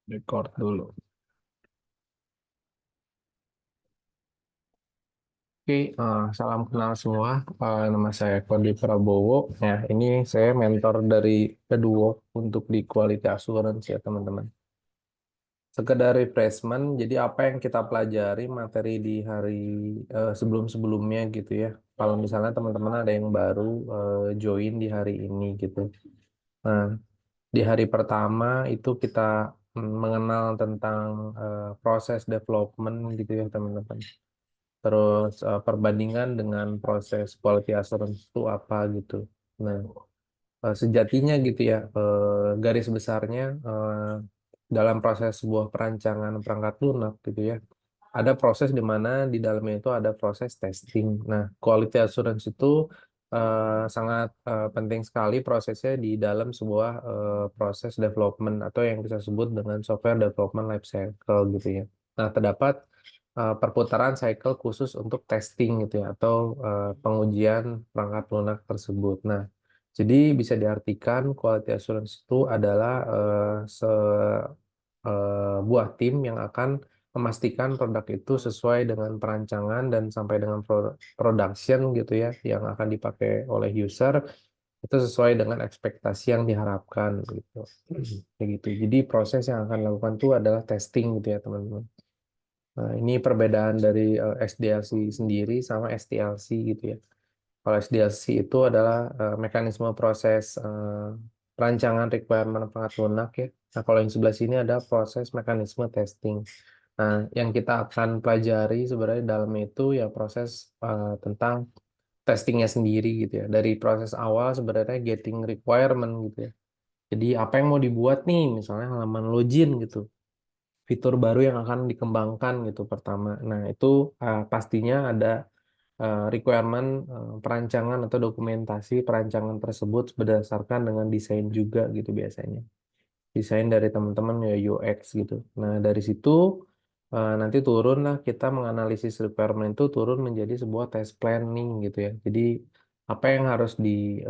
Record dulu. Oke, salam kenal semua. Nama saya Kodi Prabowo. Ya, ini saya mentor dari Eduo untuk di Quality Assurance ya teman-teman. Sekedar refreshment, jadi apa yang kita pelajari materi di hari sebelum-sebelumnya gitu ya. Kalau misalnya teman-teman ada yang baru join di hari ini gitu. Nah, di hari pertama itu kita mengenal tentang proses development gitu ya teman-teman. Terus perbandingan dengan proses quality assurance itu apa gitu. Nah, sejatinya gitu ya, garis besarnya dalam proses sebuah perancangan perangkat lunak gitu ya, ada proses di mana di dalamnya itu ada proses testing. Nah, quality assurance itu sangat penting sekali prosesnya di dalam sebuah proses development atau yang kita sebut dengan software development life cycle gitu ya. Nah, terdapat perputaran cycle khusus untuk testing gitu ya atau pengujian perangkat lunak tersebut. Nah, jadi bisa diartikan quality assurance itu adalah buah tim yang akan memastikan produk itu sesuai dengan perancangan dan sampai dengan production gitu ya yang akan dipakai oleh user itu sesuai dengan ekspektasi yang diharapkan gitu. Kayak gitu. Jadi proses yang akan dilakukan itu adalah testing gitu ya teman-teman. Nah, ini perbedaan dari SDLC sendiri sama STLC gitu ya. Kalau SDLC itu adalah mekanisme proses perancangan requirement perangkat lunak ya. Nah, kalau yang sebelah sini ada proses mekanisme testing. Nah, yang kita akan pelajari sebenarnya dalam itu ya proses tentang testingnya sendiri gitu ya. Dari proses awal sebenarnya getting requirement gitu ya. Jadi apa yang mau dibuat nih, misalnya halaman login gitu, fitur baru yang akan dikembangkan gitu pertama. Nah, itu pastinya ada requirement perancangan atau dokumentasi perancangan tersebut berdasarkan dengan desain juga gitu biasanya. Desain dari teman-teman ya UX gitu. Nah, dari situ nanti turun lah kita menganalisis requirement itu turun menjadi sebuah test planning gitu ya. Jadi apa yang harus di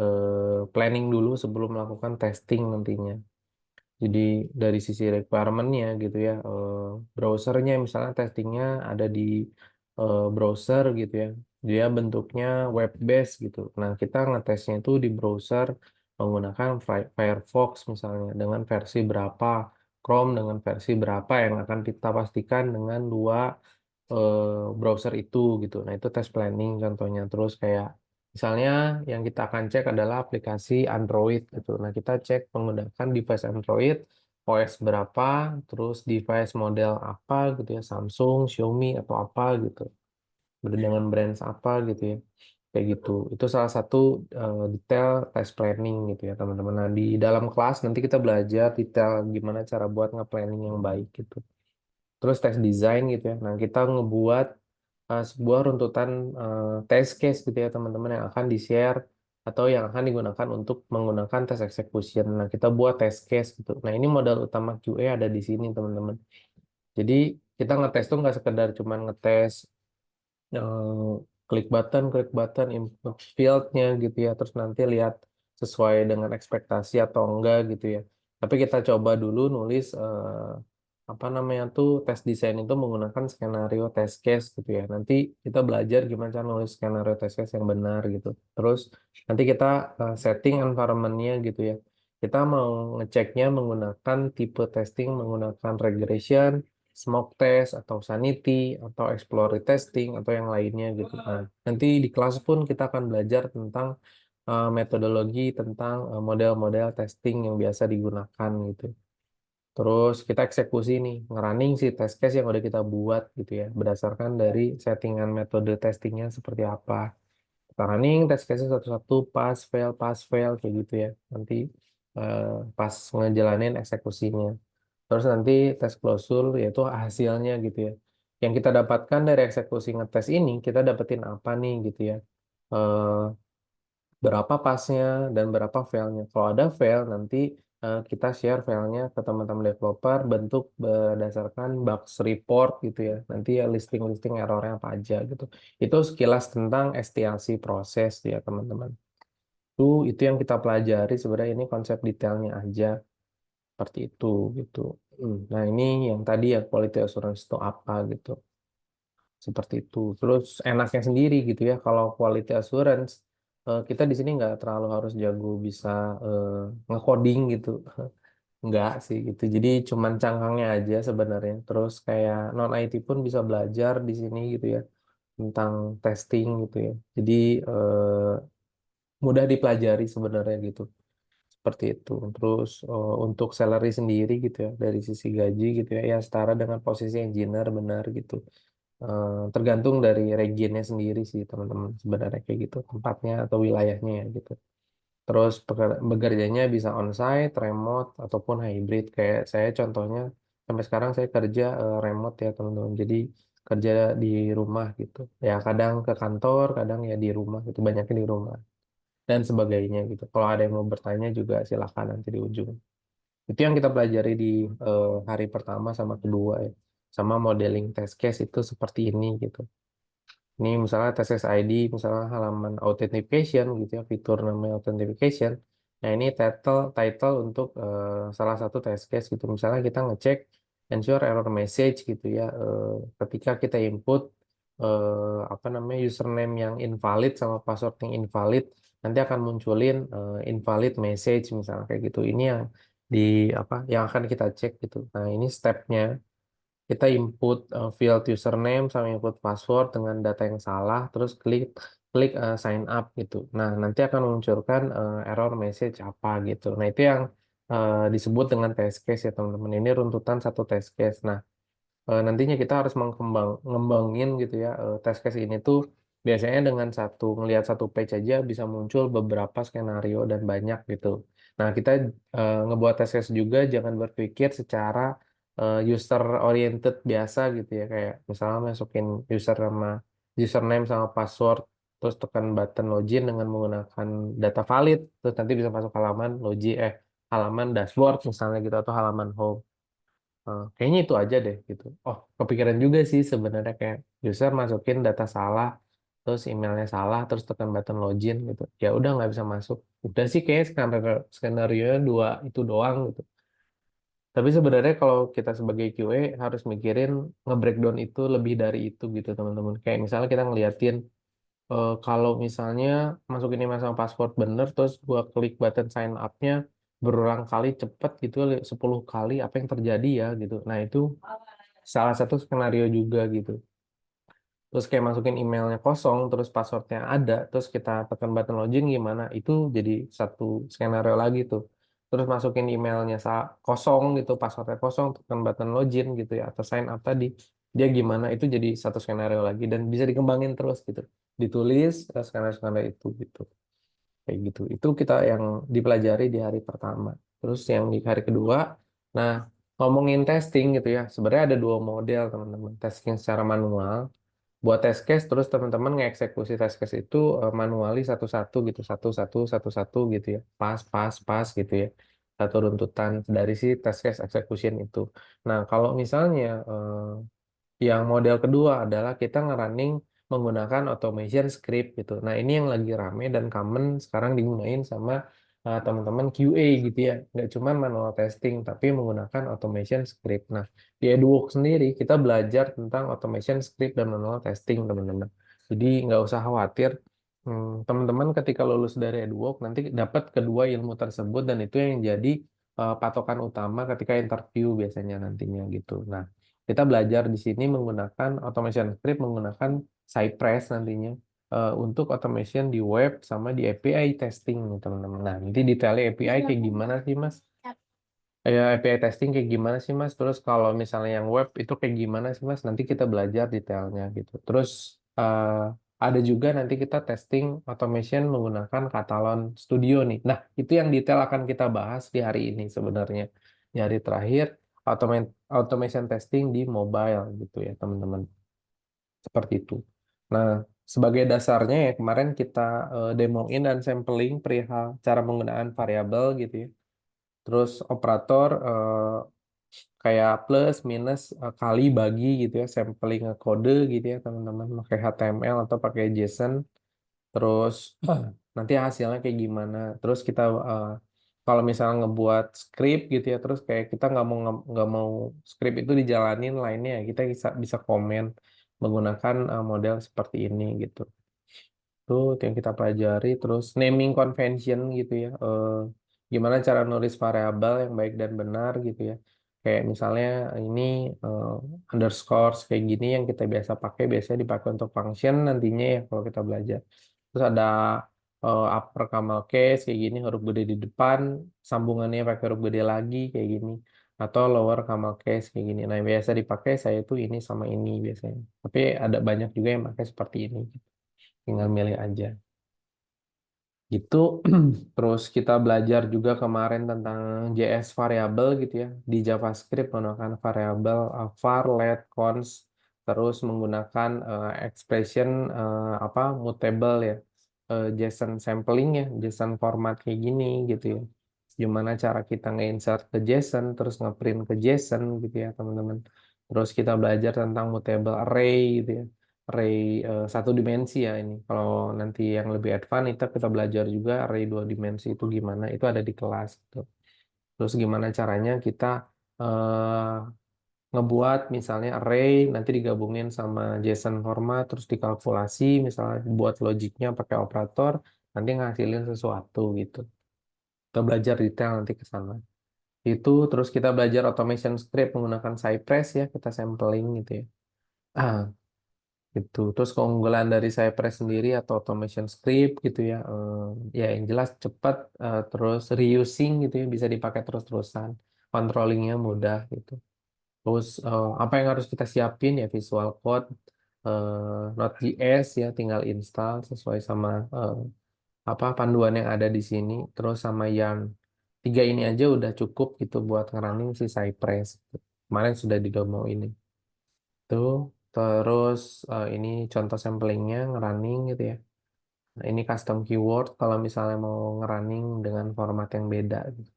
planning dulu sebelum melakukan testing nantinya. Jadi dari sisi requirement-nya gitu ya, browsernya misalnya testingnya ada di browser gitu ya. Dia bentuknya web based gitu. Nah, kita ngetesnya itu di browser menggunakan Firefox misalnya dengan versi berapa, Chrome dengan versi berapa yang akan kita pastikan dengan dua browser itu gitu. Nah, itu test planning contohnya. Terus kayak misalnya yang kita akan cek adalah aplikasi Android gitu. Nah, kita cek menggunakan device Android OS berapa, terus device model apa gitu ya, Samsung, Xiaomi atau apa gitu. Dengan brand apa gitu ya. Kayak gitu. Itu salah satu detail test planning gitu ya, teman-teman. Nah, di dalam kelas nanti kita belajar detail gimana cara buat nge-planning yang baik gitu. Terus tes design gitu ya. Nah, kita ngebuat sebuah runtutan test case gitu ya teman-teman yang akan di-share atau yang akan digunakan untuk menggunakan tes execution. Nah, kita buat test case gitu. Nah, ini modal utama QA ada di sini teman-teman. Jadi kita ngetes tuh nggak sekedar cuma ngetes klik button, input fieldnya gitu ya, terus nanti lihat sesuai dengan ekspektasi atau enggak gitu ya. Tapi kita coba dulu nulis apa namanya tuh tes desain itu menggunakan skenario test case gitu ya. Nanti kita belajar gimana cara nulis skenario test case yang benar gitu. Terus nanti kita setting environment-nya gitu ya. Kita mau ngeceknya menggunakan tipe testing menggunakan regression, smoke test atau sanity atau exploratory testing atau yang lainnya gitu. Nah, nanti di kelas pun kita akan belajar tentang metodologi tentang model-model testing yang biasa digunakan gitu. Terus kita eksekusi nih, ngerunning si test case yang udah kita buat gitu ya, berdasarkan dari settingan metode testingnya seperti apa. Kita running test case satu-satu, pass, fail, kayak gitu ya. Nanti eh, pas ngejalanin eksekusinya. Terus nanti tes klausul yaitu hasilnya gitu ya. Yang kita dapatkan dari eksekusi ngetes ini, kita dapetin apa nih gitu ya. Eh, berapa pasnya dan berapa failnya. Kalau ada fail, nanti kita share filenya ke teman-teman developer bentuk berdasarkan bugs report gitu ya. Nanti ya listing-listing errornya apa aja gitu. Itu sekilas tentang STLC proses ya teman-teman. Itu yang kita pelajari sebenarnya ini konsep detailnya aja. seperti itu gitu. Nah ini yang tadi ya quality assurance itu apa gitu, seperti itu. Terus enaknya sendiri gitu ya kalau quality assurance, kita di sini nggak terlalu harus jago bisa nge-coding gitu. Nggak sih gitu. Jadi cuman cangkangnya aja sebenarnya. Terus kayak non IT pun bisa belajar di sini gitu ya tentang testing gitu ya. Jadi mudah dipelajari sebenarnya gitu. Seperti itu. Terus untuk salary sendiri gitu ya dari sisi gaji gitu ya, ya setara dengan posisi engineer benar gitu. Tergantung dari regionnya sendiri sih teman-teman sebenarnya kayak gitu tempatnya atau wilayahnya ya gitu. Terus bekerjanya bisa onsite, remote, ataupun hybrid. Kayak saya contohnya, sampai sekarang saya kerja remote ya teman-teman. Jadi kerja di rumah gitu. Ya kadang ke kantor, kadang ya di rumah gitu. Banyaknya di rumah. Dan sebagainya gitu. Kalau ada yang mau bertanya juga silahkan nanti di ujung. Itu yang kita pelajari di hari pertama sama kedua ya. Sama modeling test case itu seperti ini gitu. Ini misalnya TSS ID, misalnya halaman authentication gitu ya, fitur namanya authentication. Nah ini title untuk salah satu test case gitu. Misalnya kita ngecek ensure error message gitu ya, ketika kita input apa namanya username yang invalid sama password yang invalid, nanti akan munculin invalid message misalnya kayak gitu. Ini yang di apa yang akan kita cek gitu. Nah ini stepnya kita input field username sama input password dengan data yang salah, terus klik klik sign up gitu. Nah, nanti akan memunculkan error message apa gitu. Nah, itu yang disebut dengan test case ya, teman-teman. Ini runtutan satu test case. Nah, nantinya kita harus ngembangin gitu ya test case ini tuh biasanya dengan ngelihat satu page aja bisa muncul beberapa skenario dan banyak gitu. Nah, kita ngebuat test case juga jangan berpikir secara user oriented biasa gitu ya kayak misalnya masukin username sama password terus tekan button login dengan menggunakan data valid terus nanti bisa masuk halaman halaman dashboard misalnya gitu atau halaman home. Kayaknya itu aja deh gitu. Oh, kepikiran juga sih sebenarnya kayak user masukin data salah, terus emailnya salah, terus tekan button login gitu. Ya udah nggak bisa masuk. Udah sih kayak skenario dua itu doang gitu. Tapi sebenarnya kalau kita sebagai QA harus mikirin nge-breakdown itu lebih dari itu gitu teman-teman. Kayak misalnya kita ngeliatin kalau misalnya masukin email sama password bener, terus gua klik button sign up-nya berulang kali cepet gitu, 10 kali, apa yang terjadi ya gitu. Nah itu salah satu skenario juga gitu. Terus kayak masukin emailnya kosong, terus passwordnya ada, terus kita tekan button login gimana? Itu jadi satu skenario lagi tuh. Terus masukin emailnya kosong gitu, passwordnya kosong, tekan button login gitu ya, atau sign up tadi. Dia gimana? Itu jadi satu skenario lagi dan bisa dikembangin terus gitu. Ditulis skenario-skenario itu gitu. Kayak gitu. Itu kita yang dipelajari di hari pertama. Terus yang di hari kedua, nah ngomongin testing gitu ya. Sebenarnya ada dua model teman-teman. Testing secara manual buat test case terus teman-teman ngeksekusi test case itu manually satu-satu gitu satu-satu gitu ya pas pas pas gitu ya satu runtutan dari si test case execution itu. Nah kalau misalnya yang model kedua adalah kita ngerunning menggunakan automation script gitu. Nah, ini yang lagi rame dan common sekarang digunain sama teman-teman QA gitu ya. Nggak cuma manual testing, tapi menggunakan automation script. Nah, di Eduwork sendiri kita belajar tentang automation script dan manual testing, teman-teman. Jadi nggak usah khawatir. Teman-teman ketika lulus dari Eduwork nanti dapat kedua ilmu tersebut dan itu yang jadi patokan utama ketika interview biasanya nantinya gitu. Nah, kita belajar di sini menggunakan automation script, menggunakan Cypress nantinya untuk automation di web sama di API testing nih teman-teman. Nah, nanti detailnya API kayak gimana sih Mas? API testing kayak gimana sih Mas? Terus kalau misalnya yang web itu kayak gimana sih Mas? Nanti kita belajar detailnya gitu. Terus ada juga nanti kita testing automation menggunakan Catalan Studio nih. Nah, itu yang detail akan kita bahas di hari ini sebenarnya. Di hari terakhir automation testing di mobile gitu ya teman-teman. Seperti itu. Nah, sebagai dasarnya ya kemarin kita demoin dan sampling perihal cara penggunaan variabel gitu ya. Terus operator kayak plus, minus, kali, bagi gitu ya, sampling kode gitu ya teman-teman, pakai HTML atau pakai JSON. Terus nanti hasilnya kayak gimana. Terus kita kalau misalnya ngebuat script gitu ya, terus kayak kita nggak mau script itu dijalanin lainnya, ya kita bisa bisa komen menggunakan model seperti ini gitu. Itu yang kita pelajari. Terus naming convention gitu ya, gimana cara nulis variabel yang baik dan benar gitu ya. Kayak misalnya ini eh, underscore kayak gini yang kita biasa pakai, biasanya dipakai untuk function nantinya ya kalau kita belajar. Terus ada upper camel case kayak gini, huruf gede di depan, sambungannya pakai huruf gede lagi kayak gini. Atau lower camel case kayak gini. Nah, yang biasa dipakai saya itu ini sama ini biasanya. Tapi ada banyak juga yang pakai seperti ini. Tinggal milih aja. Gitu. Terus kita belajar juga kemarin tentang JS variabel gitu ya. Di JavaScript menggunakan variabel var, let, const, terus menggunakan expression apa mutable ya. JSON sampling ya, JSON format kayak gini gitu ya. Gimana cara kita nge-insert ke JSON, terus nge-print ke JSON gitu ya teman-teman. Terus kita belajar tentang mutable array gitu ya, array satu dimensi ya ini. Kalau nanti yang lebih advance itu kita belajar juga array dua dimensi itu gimana, itu ada di kelas gitu. Terus gimana caranya kita eh, ngebuat misalnya array nanti digabungin sama JSON format terus dikalkulasi misalnya buat logiknya pakai operator nanti ngasilin sesuatu gitu. Kita belajar detail nanti ke sana. Itu terus kita belajar automation script menggunakan Cypress ya, kita sampling gitu ya. Ah, gitu. Terus keunggulan dari Cypress sendiri atau automation script gitu ya, ya yang jelas cepat, terus reusing gitu ya, bisa dipakai terus-terusan, controllingnya mudah gitu. Terus apa yang harus kita siapin ya Visual Code, Node.js ya, tinggal install sesuai sama apa panduan yang ada di sini. Terus sama yang tiga ini aja udah cukup gitu buat ngerunning si Cypress. Kemarin sudah di demo ini. Tuh, terus ini contoh samplingnya ngerunning gitu ya. Nah, ini custom keyword kalau misalnya mau ngerunning dengan format yang beda gitu.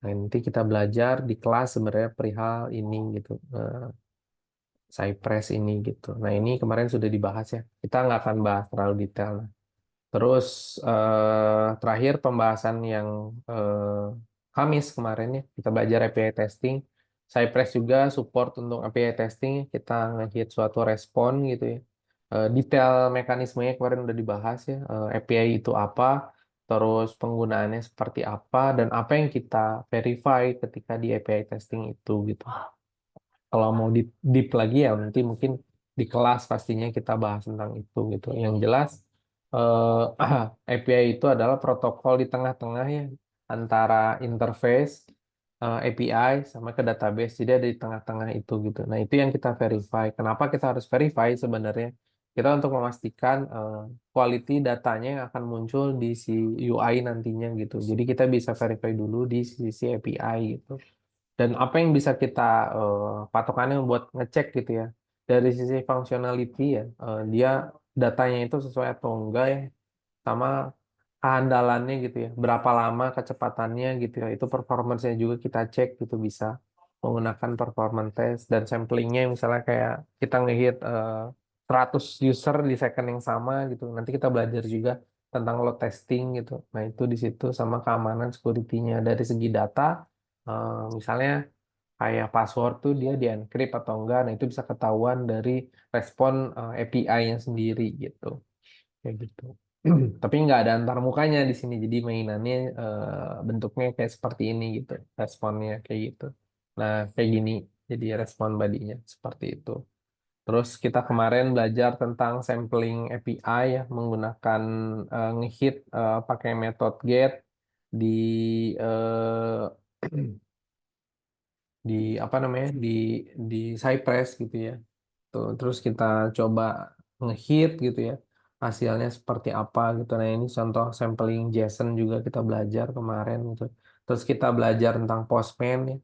Nah, nanti kita belajar di kelas sebenarnya perihal ini gitu, Cypress ini gitu. Nah, ini kemarin sudah dibahas ya. Kita nggak akan bahas terlalu detail. Terus terakhir pembahasan yang Kamis kemarin ya, kita belajar API testing. Cypress juga support untuk API testing. Kita nge-hit suatu respon gitu ya. Detail mekanismenya kemarin udah dibahas ya. API itu apa, terus penggunaannya seperti apa, dan apa yang kita verify ketika di API testing itu gitu. Kalau mau deep lagi ya nanti mungkin di kelas pastinya kita bahas tentang itu gitu. Yang jelas API itu adalah protokol di tengah-tengah ya antara interface API sama ke database. Jadi ada di tengah-tengah itu gitu. Nah, itu yang kita verify. Kenapa kita harus verify sebenarnya? Kita untuk memastikan quality datanya yang akan muncul di si UI nantinya gitu. Jadi kita bisa verify dulu di sisi API gitu. Dan apa yang bisa kita patokannya buat ngecek gitu ya. Dari sisi functionality ya, dia datanya itu sesuai atau enggak ya, sama kehandalannya gitu ya. Berapa lama kecepatannya gitu ya. Itu performance-nya juga kita cek gitu bisa menggunakan performance test dan samplingnya misalnya kayak kita ngehit 100 user di second yang sama gitu. Nanti kita belajar juga tentang load testing gitu. Nah, itu di situ sama keamanan security-nya dari segi data, misalnya kayak password tuh dia di encrypt atau enggak. Nah, itu bisa ketahuan dari respon API-nya sendiri gitu. Kayak gitu. Tapi nggak ada antar mukanya di sini. Jadi mainannya bentuknya kayak seperti ini gitu. Responnya kayak gitu. Nah, kayak gini. Jadi respon badinya seperti itu. Terus kita kemarin belajar tentang sampling API ya, menggunakan ngehit pakai metode get di eh, di apa namanya di Cypress gitu ya. Tuh, terus kita coba ngehit gitu ya. Hasilnya seperti apa gitu. Nah, ini contoh sampling JSON juga kita belajar kemarin gitu. Terus kita belajar tentang Postman ya.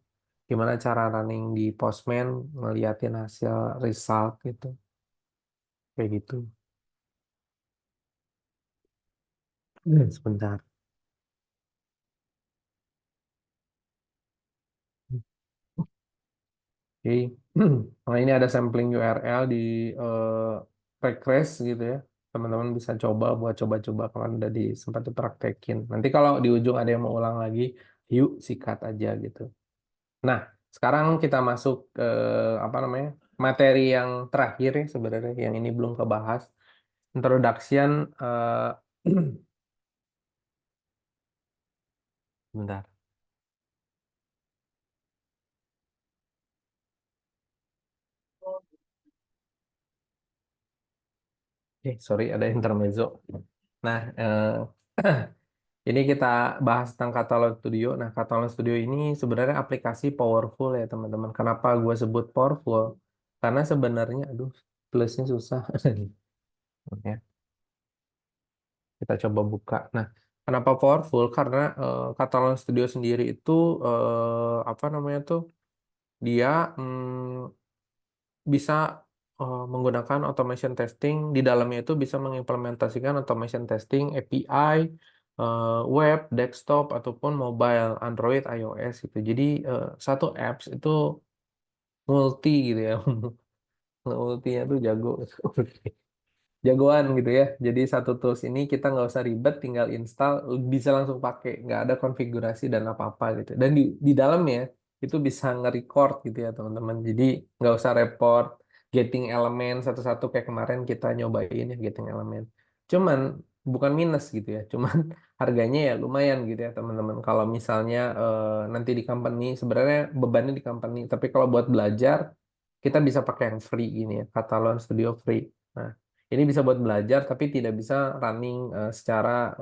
Gimana cara running di Postman ngeliatin hasil result gitu. Kayak gitu. Sebentar. Oke. Nah, ini ada sampling URL di request gitu ya. teman-teman bisa coba buat coba-coba kalau udah sempat dipraktekin. Nanti kalau di ujung ada yang mau ulang lagi, yuk sikat aja gitu. Nah, sekarang kita masuk ke apa namanya materi yang terakhir ya sebenarnya yang ini belum kebahas. Introduction, bentar. Sorry ada intermezzo. Nah, ini kita bahas tentang Catalog Studio. Nah, Catalog Studio ini sebenarnya aplikasi powerful ya teman-teman. Kenapa gue sebut powerful? Karena sebenarnya, aduh, plusnya susah. Ya, kita coba buka. Nah, kenapa powerful? Karena Catalog Studio sendiri itu apa namanya tuh? Dia bisa menggunakan automation testing di dalamnya itu bisa mengimplementasikan automation testing API web, desktop ataupun mobile, Android, iOS gitu. Jadi satu apps itu multi gitu ya. Multinya tuh jago. Jagoan gitu ya. Jadi satu tools ini kita nggak usah ribet, tinggal install, bisa langsung pakai, nggak ada konfigurasi dan apa-apa gitu. Dan di dalamnya itu bisa nge-record gitu ya teman-teman. Jadi nggak usah report getting elemen satu-satu kayak kemarin kita nyobain ya getting elemen. Cuman bukan minus gitu ya, cuman harganya ya lumayan gitu ya teman-teman. Kalau misalnya nanti di company sebenarnya bebannya di company, tapi kalau buat belajar kita bisa pakai yang free gini ya, Catalan Studio Free. Nah, ini bisa buat belajar tapi tidak bisa running secara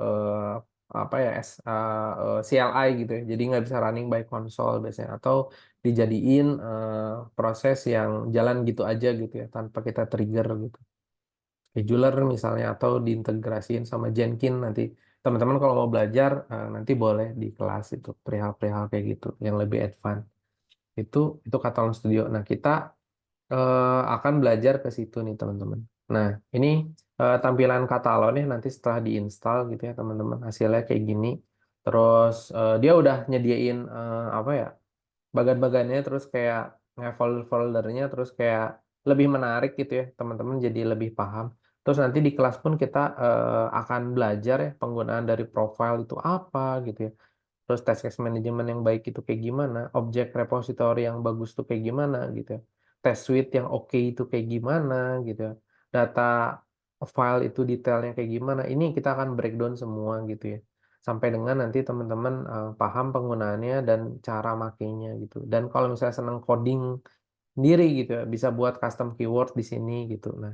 apa ya CLI gitu ya. Jadi nggak bisa running by console biasanya atau dijadiin proses yang jalan gitu aja gitu ya tanpa kita trigger gitu. Scheduler misalnya atau diintegrasiin sama Jenkins nanti teman-teman kalau mau belajar nanti boleh di kelas itu perihal-perihal kayak gitu yang lebih advance. Itu itu Catalan Studio. Nah, kita akan belajar ke situ nih teman-teman. Nah, ini tampilan katalognya nanti setelah diinstal gitu ya teman-teman. Hasilnya kayak gini. Terus dia udah nyediain apa ya bagan-bagannya terus kayak foldernya terus kayak lebih menarik gitu ya teman-teman jadi lebih paham. Terus nanti di kelas pun kita akan belajar ya penggunaan dari profile itu apa gitu ya. Terus task case management yang baik itu kayak gimana, objek repository yang bagus itu kayak gimana gitu ya. Test suite yang oke itu kayak gimana gitu ya. Data file itu detailnya kayak gimana. Ini kita akan breakdown semua gitu ya. Sampai dengan nanti teman-teman paham penggunaannya dan cara makainya gitu. Dan kalau misalnya senang coding sendiri gitu ya, bisa buat custom keyword di sini gitu. Nah,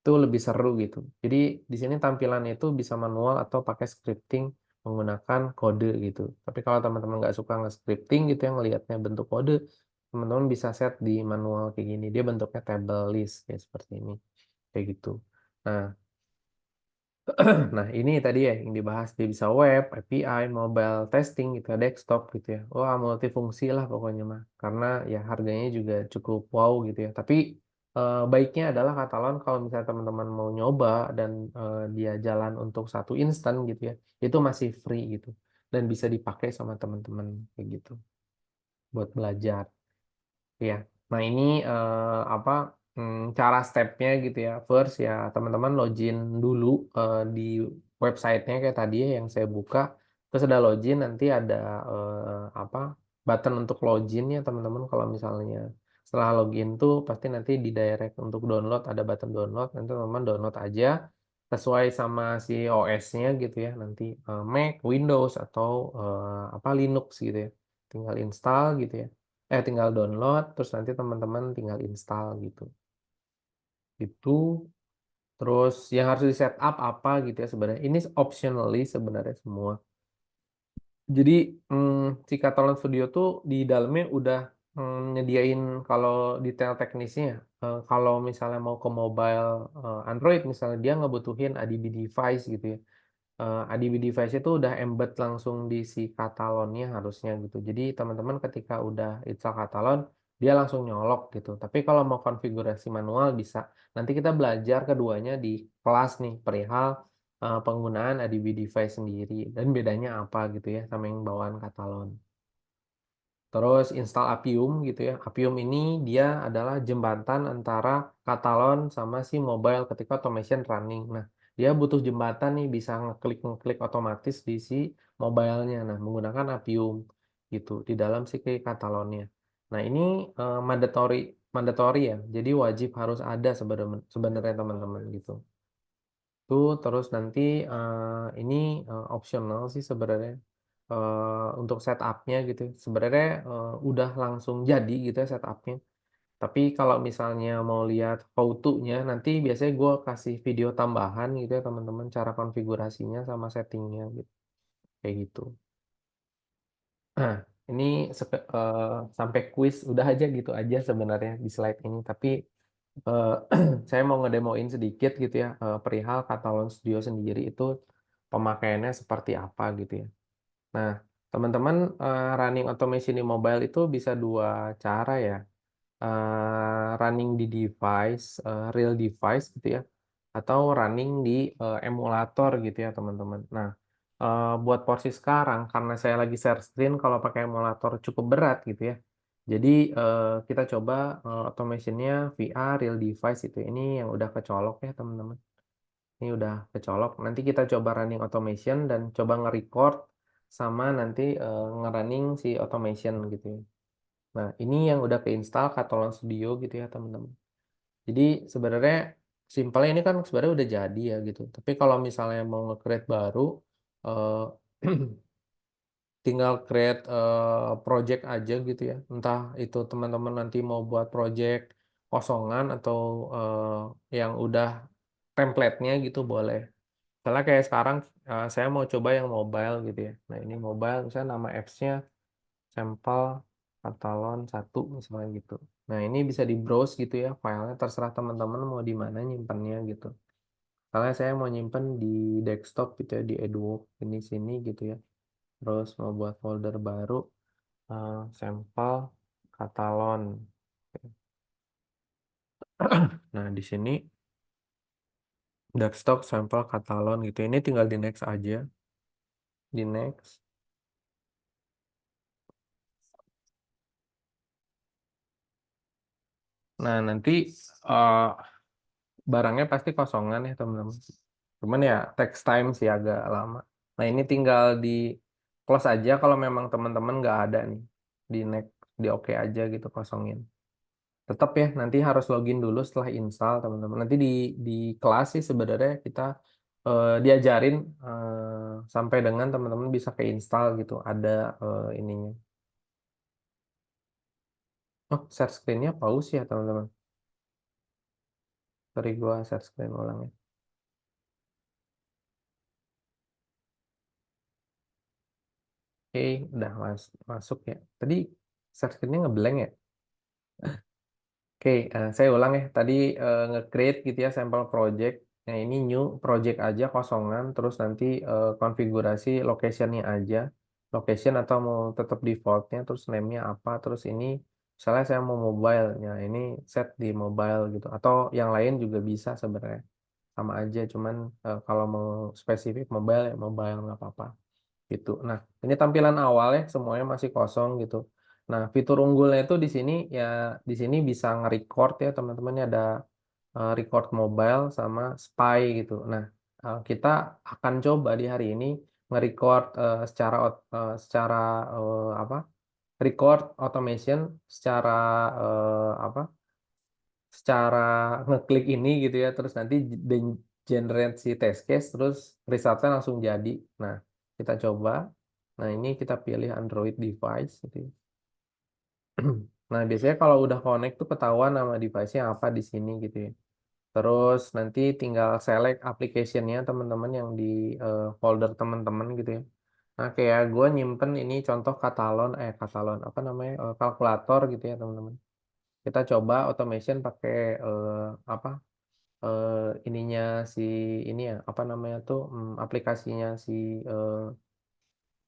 itu lebih seru gitu. Jadi di sini tampilannya itu bisa manual atau pakai scripting menggunakan kode gitu. Tapi kalau teman-teman nggak suka nge-scripting gitu yang ngelihatnya bentuk kode, teman-teman bisa set di manual kayak gini. Dia bentuknya table list kayak seperti ini, kayak gitu. Nah, nah, ini tadi ya yang dibahas dia bisa web, API, mobile testing gitu, ya, desktop gitu ya. Wah, multifungsi lah pokoknya mah. Karena ya harganya juga cukup wow gitu ya. Tapi baiknya adalah Catalan kalau misalnya teman-teman mau nyoba dan dia jalan untuk satu instan gitu ya, itu masih free gitu dan bisa dipakai sama teman-teman kayak gitu buat belajar. Ya, nah ini apa cara stepnya gitu ya. First ya teman-teman login dulu di websitenya kayak tadi ya yang saya buka. Terus ada login nanti ada apa button untuk login ya teman-teman. Kalau misalnya setelah login tuh pasti nanti di direct untuk download ada button download. Nanti teman-teman download aja sesuai sama si OS-nya gitu ya. Nanti Mac, Windows atau apa Linux gitu ya. Tinggal install gitu ya tinggal download terus nanti teman-teman tinggal install gitu itu terus yang harus di setup apa gitu ya sebenarnya ini optionally sebenarnya semua jadi si Catalan Studio tuh di dalamnya udah nyediain kalau detail teknisnya kalau misalnya mau ke mobile Android misalnya dia ngebutuhin ADB device gitu ya ADB device itu udah embed langsung di si katalonnya harusnya gitu. Jadi teman-teman ketika udah install katalon, dia langsung nyolok gitu. Tapi kalau mau konfigurasi manual bisa. Nanti kita belajar keduanya di kelas nih perihal penggunaan ADB device sendiri dan bedanya apa gitu ya sama yang bawaan katalon. Terus install Appium gitu ya. Appium ini dia adalah jembatan antara Catalan sama si mobile ketika automation running. Nah, dia butuh jembatan nih, bisa ngeklik-ngeklik otomatis di si mobile-nya. Nah, menggunakan Appium gitu di dalam si katalonnya. Nah, ini mandatory mandatory ya. Jadi wajib harus ada sebenarnya teman-teman gitu. Tuh terus nanti ini optional sih sebenarnya untuk setupnya gitu. Sebenarnya udah langsung jadi gitu ya setupnya. Tapi kalau misalnya mau lihat how to-nya, nanti biasanya gue kasih video tambahan gitu ya teman-teman, cara konfigurasinya sama settingnya gitu. Kayak gitu. Nah, ini sampai quiz udah aja gitu aja sebenarnya di slide ini. Tapi eh, saya mau ngedemoin sedikit gitu ya perihal Catalan Studio sendiri itu pemakaiannya seperti apa gitu ya. Nah, teman-teman running automation di mobile itu bisa dua cara ya. Running di device, real device gitu ya, atau running di emulator gitu ya teman-teman. Nah, buat porsi sekarang, karena saya lagi share screen, kalau pakai emulator cukup berat gitu ya. Jadi kita coba automationnya via real device itu. Ini yang udah kecolok ya teman-teman. Ini udah kecolok. Nanti kita coba running automation dan coba nge-record sama nanti nge-running si automation gitu ya. Nah, ini yang udah keinstall Catalan Studio gitu ya, teman-teman. Jadi sebenarnya simpelnya ini kan sebenarnya udah jadi ya gitu. Tapi kalau misalnya mau nge-create baru, eh, tinggal create project aja gitu ya. Entah itu teman-teman nanti mau buat project kosongan atau yang udah template-nya gitu boleh. Misalnya kayak sekarang saya mau coba yang mobile gitu ya. Nah, ini mobile, misalnya nama apps-nya sampel Catalan 1 misalnya gitu. Nah, ini bisa di browse gitu ya, filenya terserah teman-teman mau di mana nyimpannya gitu. Misalnya saya mau nyimpan di desktop gitu ya, di Eduwork ini sini gitu ya. Terus mau buat folder baru, sampel Catalan. Nah, di sini desktop sampel Catalan gitu. Ini tinggal di next aja, di next. Nah, nanti eh, barangnya pasti kosongan ya teman-teman. Cuman ya text time sih agak lama. Nah, ini tinggal di close aja kalau memang teman-teman nggak ada nih. Di next, di oke aja gitu kosongin. Tetap ya nanti harus login dulu setelah install teman-teman. Nanti di kelas sih sebenarnya kita diajarin sampai dengan teman-teman bisa keinstall gitu. Ada ininya. Oh, share screen-nya pause ya teman-teman. Sorry gua share screen ulang ya. Oke, udah masuk ya. Tadi share screen-nya ngeblank ya. Oke, saya ulang ya. Tadi nge-create gitu ya sampel project. Nah, ini new project aja kosongan. Terus nanti konfigurasi location-nya aja. Location atau mau tetap defaultnya. Terus name-nya apa. Terus ini misalnya saya mau mobile. Nah, ini set di mobile gitu. Atau yang lain juga bisa sebenarnya. Sama aja. Cuman kalau mau spesifik mobile ya mobile nggak apa-apa gitu. Nah, ini tampilan awal ya, semuanya masih kosong gitu. Nah, fitur unggulnya itu di sini ya, di sini bisa nge-record ya teman-teman. Ini ada record mobile sama spy gitu. Nah, kita akan coba di hari ini nge-record secara apa? Record automation secara apa? Secara ngeklik ini gitu ya, terus nanti generate si test case, terus resultnya langsung jadi. Nah, kita coba. Nah, ini kita pilih Android device gitu ya. Nah, biasanya kalau udah connect tuh ketahuan nama device-nya apa di sini gitu ya. Terus nanti tinggal select application-nya teman-teman yang di folder teman-teman gitu ya. Nah, kayak gue nyimpen ini contoh katalon apa namanya kalkulator gitu ya teman-teman. Kita coba automation pakai apa ininya si ini ya apa namanya tuh aplikasinya si eh,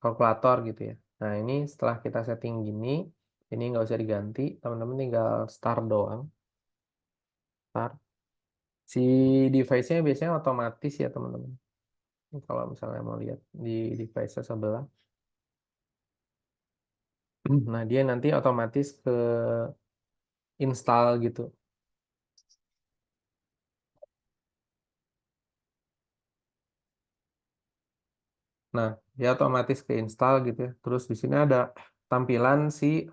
kalkulator gitu ya. Nah, ini setelah kita setting gini, ini nggak usah diganti, teman-teman tinggal start doang. Start. Si device-nya biasanya otomatis ya teman-teman. Kalau misalnya mau lihat di device sebelah, nah dia nanti otomatis ke install gitu. Nah, dia otomatis keinstall gitu ya. Terus di sini ada tampilan si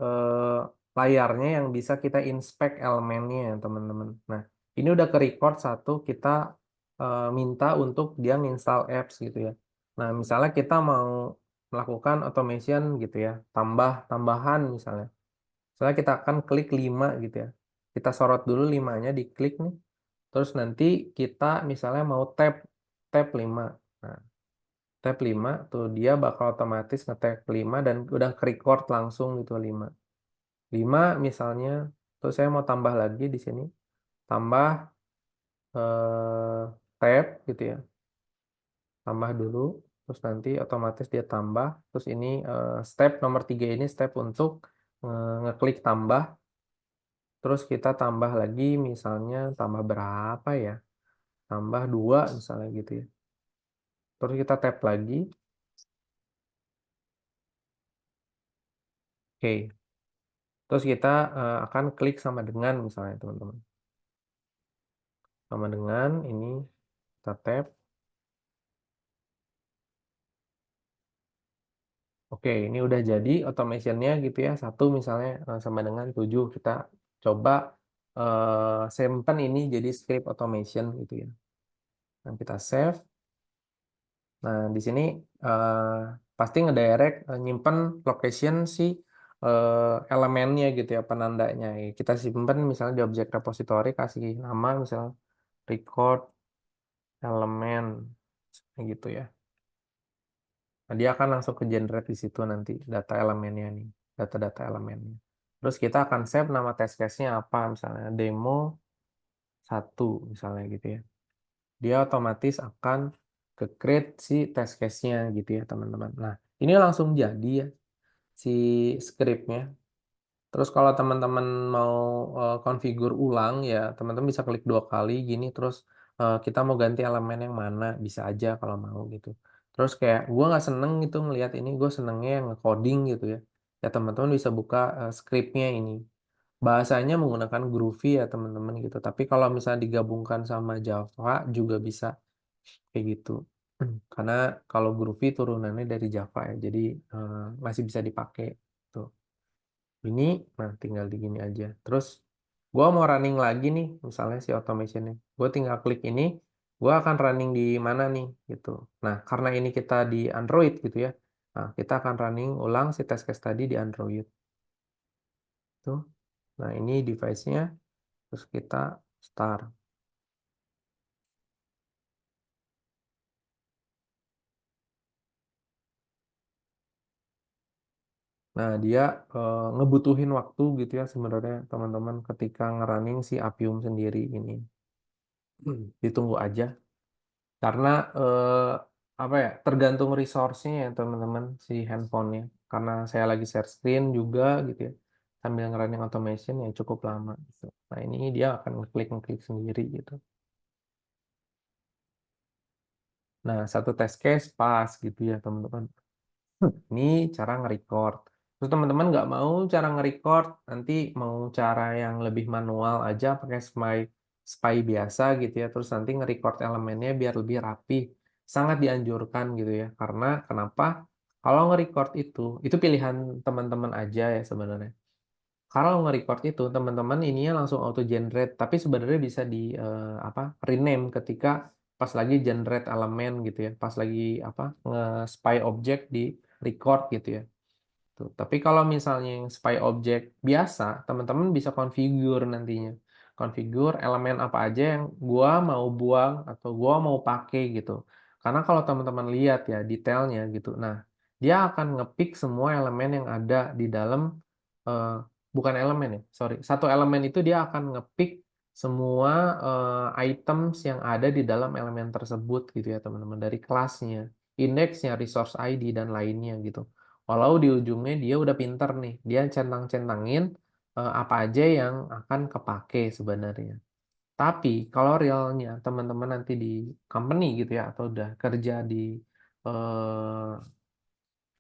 layarnya yang bisa kita inspect elemennya ya, teman-teman. Nah, ini udah ke record satu, kita minta untuk dia install apps gitu ya. Nah, misalnya kita mau melakukan automation gitu ya, tambahan misalnya. Misalnya kita akan klik 5 gitu ya. Kita sorot dulu 5-nya, diklik nih. Terus nanti kita misalnya mau tab 5. Nah, tab 5 tuh dia bakal otomatis nge-tab 5 dan udah ke-record langsung gitu 5. 5 misalnya, terus saya mau tambah lagi di sini. Tambah tab gitu ya. Tambah dulu, terus nanti otomatis dia tambah. Terus ini step nomor 3 ini step untuk ngeklik tambah. Terus kita tambah lagi misalnya tambah berapa ya? Tambah 2 misalnya gitu ya. Terus kita tap lagi. Oke. Terus kita akan klik sama dengan misalnya teman-teman. Sama dengan ini kita tap. Oke, ini udah jadi automationnya gitu ya. Satu misalnya sama dengan 7. Kita coba simpen ini jadi script automation gitu ya. Dan kita save. Nah, di sini eh, pasti ngedirect nyimpen location si elemennya gitu ya, penandanya. Kita simpen misalnya di objek repository, kasih nama misalnya record elemen gitu ya. Nah, dia akan langsung ke generate di situ nanti data elemennya nih, data-data elemennya. Terus kita akan save nama test case-nya apa, misalnya demo 1 misalnya gitu ya. Dia otomatis akan ke create si test case-nya gitu ya teman-teman. Nah, ini langsung jadi ya si script-nya. Terus kalau teman-teman mau configure ulang ya teman-teman bisa klik 2 kali gini terus kita mau ganti elemen yang mana bisa aja kalau mau gitu. Terus kayak gue nggak seneng gitu ngelihat ini, gue senengnya yang coding gitu ya. Ya teman-teman bisa buka scriptnya ini. Bahasanya menggunakan Groovy ya teman-teman gitu. Tapi kalau misalnya digabungkan sama Java juga bisa kayak gitu. Karena kalau Groovy turunannya dari Java ya, jadi masih bisa dipakai tuh. Ini, nah tinggal di gini aja. Terus gua mau running lagi nih, misalnya si automationnya. Gue tinggal klik ini, gua akan running di mana nih gitu. Nah, karena ini kita di Android gitu ya. Nah, kita akan running ulang si test case tadi di Android. Tuh. Nah, ini device-nya. Terus kita start. Nah, dia ngebutuhin waktu gitu ya sebenarnya teman-teman ketika ngerunning si Appium sendiri ini. Ditunggu aja. Karena apa ya, tergantung resource-nya ya teman-teman si handphonenya. Karena saya lagi share screen juga gitu ya, sambil ngerunning automation ya cukup lama gitu. Nah ini dia akan ngeklik sendiri gitu. Nah satu test case pas gitu ya teman-teman. Ini cara nge-record. Terus teman-teman nggak mau cara nge-record, nanti mau cara yang lebih manual aja pakai spy biasa gitu ya. Terus nanti nge-record elemennya biar lebih rapi. Sangat dianjurkan gitu ya. Karena kenapa? Kalau nge-record itu pilihan teman-teman aja ya sebenarnya. Kalau nge-record itu teman-teman ininya langsung auto generate, tapi sebenarnya bisa di apa rename ketika pas lagi generate elemen gitu ya, pas lagi apa nge-spy object di record gitu ya. Tuh. Tapi kalau misalnya yang spy object biasa, teman-teman bisa configure nantinya. Configure elemen apa aja yang gua mau buang atau gua mau pakai gitu. Karena kalau teman-teman lihat ya detailnya gitu. Nah, dia akan ngepick semua elemen yang ada di dalam eh, bukan elemen ya, sorry. Satu elemen itu dia akan ngepick semua items yang ada di dalam elemen tersebut gitu ya teman-teman dari kelasnya, indeksnya, resource ID dan lainnya gitu. Walau di ujungnya dia udah pinter nih, dia centang-centangin apa aja yang akan kepake sebenarnya. Tapi kalau realnya teman-teman nanti di company gitu ya, atau udah kerja di eh,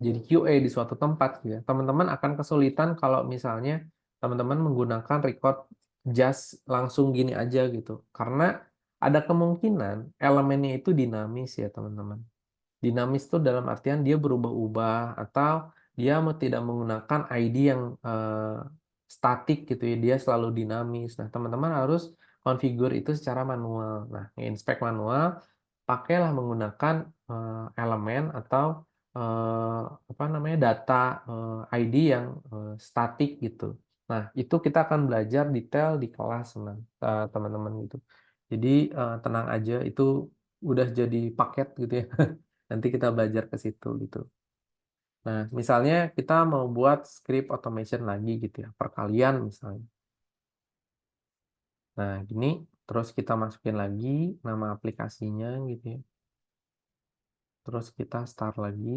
jadi QA di suatu tempat gitu ya, teman-teman akan kesulitan kalau misalnya teman-teman menggunakan record just langsung gini aja gitu. Karena ada kemungkinan elemennya itu dinamis ya teman-teman. Dinamis itu dalam artian dia berubah-ubah atau dia tidak menggunakan ID yang statik gitu ya, dia selalu dinamis. Nah, teman-teman harus configure itu secara manual. Nah, inspect manual, pakailah menggunakan elemen atau eh, apa namanya data ID yang statik gitu. Nah, itu kita akan belajar detail di kelas, teman-teman gitu. Jadi tenang aja, itu udah jadi paket gitu ya. Nanti kita belajar ke situ gitu. Nah, misalnya kita mau buat script automation lagi gitu ya, perkalian misalnya. Nah, gini, terus kita masukin lagi nama aplikasinya gitu ya. Terus kita start lagi.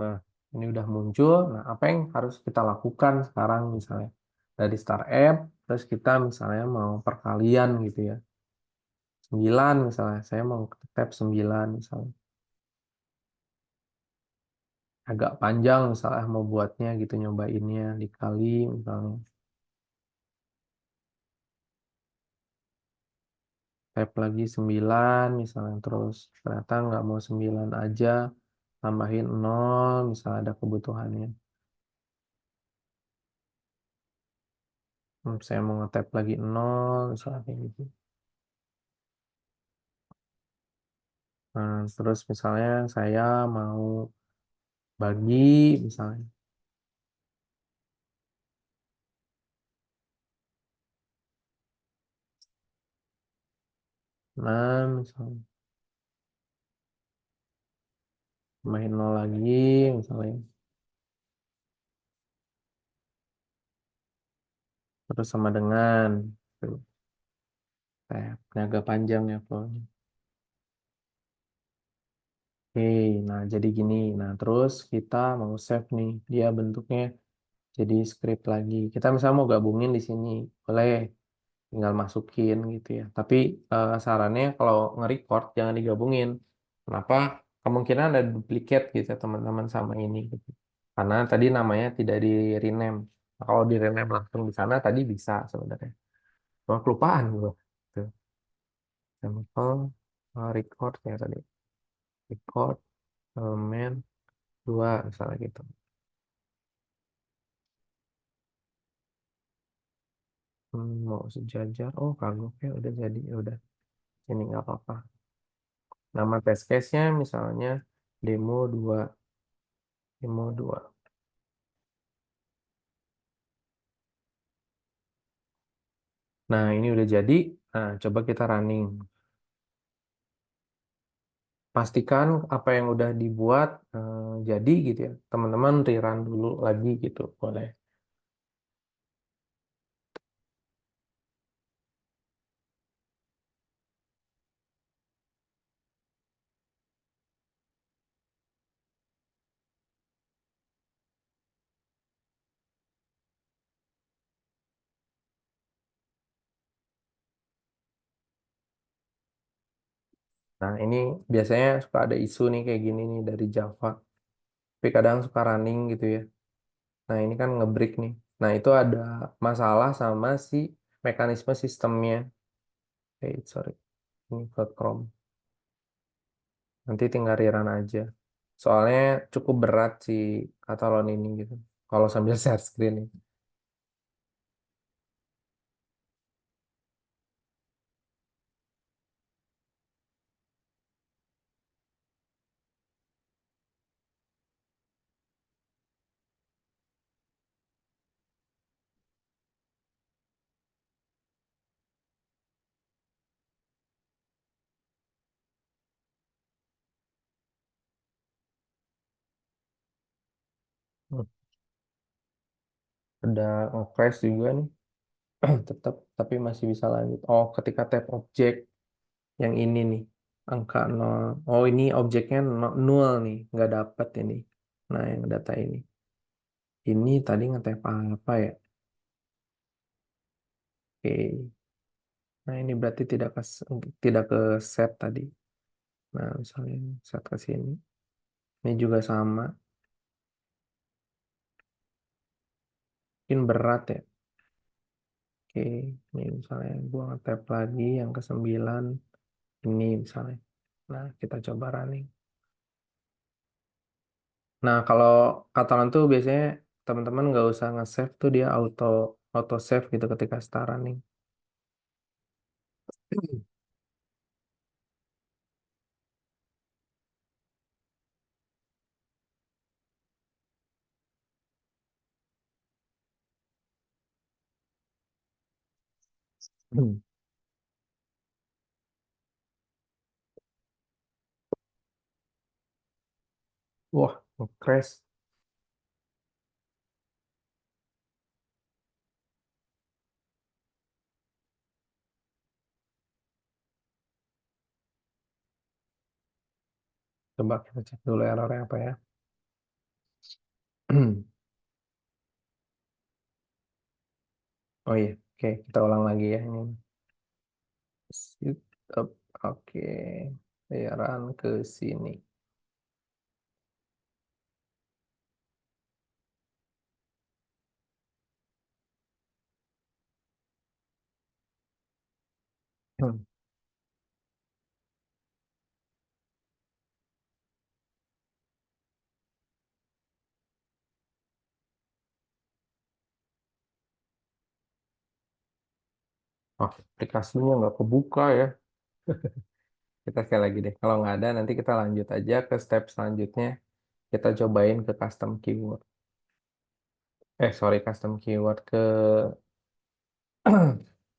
Nah, ini udah muncul. Nah, apa yang harus kita lakukan sekarang misalnya? Dari start app, terus kita misalnya mau perkalian gitu ya. 9 misalnya, saya mau tab 9 misalnya. Agak panjang misalnya mau buatnya gitu, nyobainnya dikali misalnya. Tab lagi 9 misalnya, terus ternyata nggak mau 9 aja, tambahin 0 misalnya ada kebutuhannya. Saya mau nge-tab lagi 0 misalnya kayak gitu. Nah, terus misalnya saya mau bagi misalnya. Nah, misalnya main 0 lagi misalnya. Terus sama dengan tuh, tabnya agak panjang ya flownya. Oke, nah jadi gini. Nah, terus kita mau save nih. Dia bentuknya jadi script lagi. Kita misalnya mau gabungin di sini, boleh tinggal masukin gitu ya. Tapi sarannya kalau nge-record jangan digabungin. Kenapa? Kemungkinan ada duplicate gitu ya teman-teman sama ini gitu. Karena tadi namanya tidak di rename. Nah, kalau di rename langsung di sana tadi bisa sebenarnya. Cuma kelupaan gue. Tuh, sampel record ya tadi. Record elemen 2 misalnya gitu. Mau sejajar. Oh, kagok ya udah jadi. Ya udah. Ini nggak apa-apa. Nama test case-nya misalnya demo 2. Demo 2. Nah, ini udah jadi. Nah, coba kita running. Pastikan apa yang udah dibuat jadi gitu ya. Teman-teman rerun dulu lagi gitu. Boleh. Nah, ini biasanya suka ada isu nih kayak gini nih dari Java. Tapi kadang suka running gitu ya. Nah, ini kan ngebreak nih. Nah, itu ada masalah sama si mekanisme sistemnya. Sorry. Ini code Chrome. Nanti tinggal rerun aja. Soalnya cukup berat sih Katalon ini gitu. Kalau sambil share screen nih. Hmm, Ada crash juga nih. Tetap, tapi masih bisa lanjut. Oh, ketika tap objek yang ini nih. Angka 0. Oh, ini objeknya 0 nih. Nggak dapet ini. Nah, yang data ini. Ini tadi ngetep apa ya? Oke. Nah, ini berarti tidak ke set tadi. Nah, misalnya set ke sini. Ini juga sama. Mungkin berat ya. Oke, ini misalnya gua nge-tap lagi yang ke 9 ini misalnya. Nah, kita coba running. Nah, kalau Catalan tuh biasanya teman-teman nggak usah nge-save tuh dia auto auto save gitu ketika start running. Wah, crash. Coba kita cek dulu errornya apa ya. Oh iya, oke, kita ulang lagi ya ini. Sit up, oke, ya run ke sini. Oh, aplikasinya nggak kebuka ya. Kita sekali lagi deh. Kalau nggak ada, nanti kita lanjut aja ke step selanjutnya. Kita cobain ke custom keyword. Sorry, custom keyword ke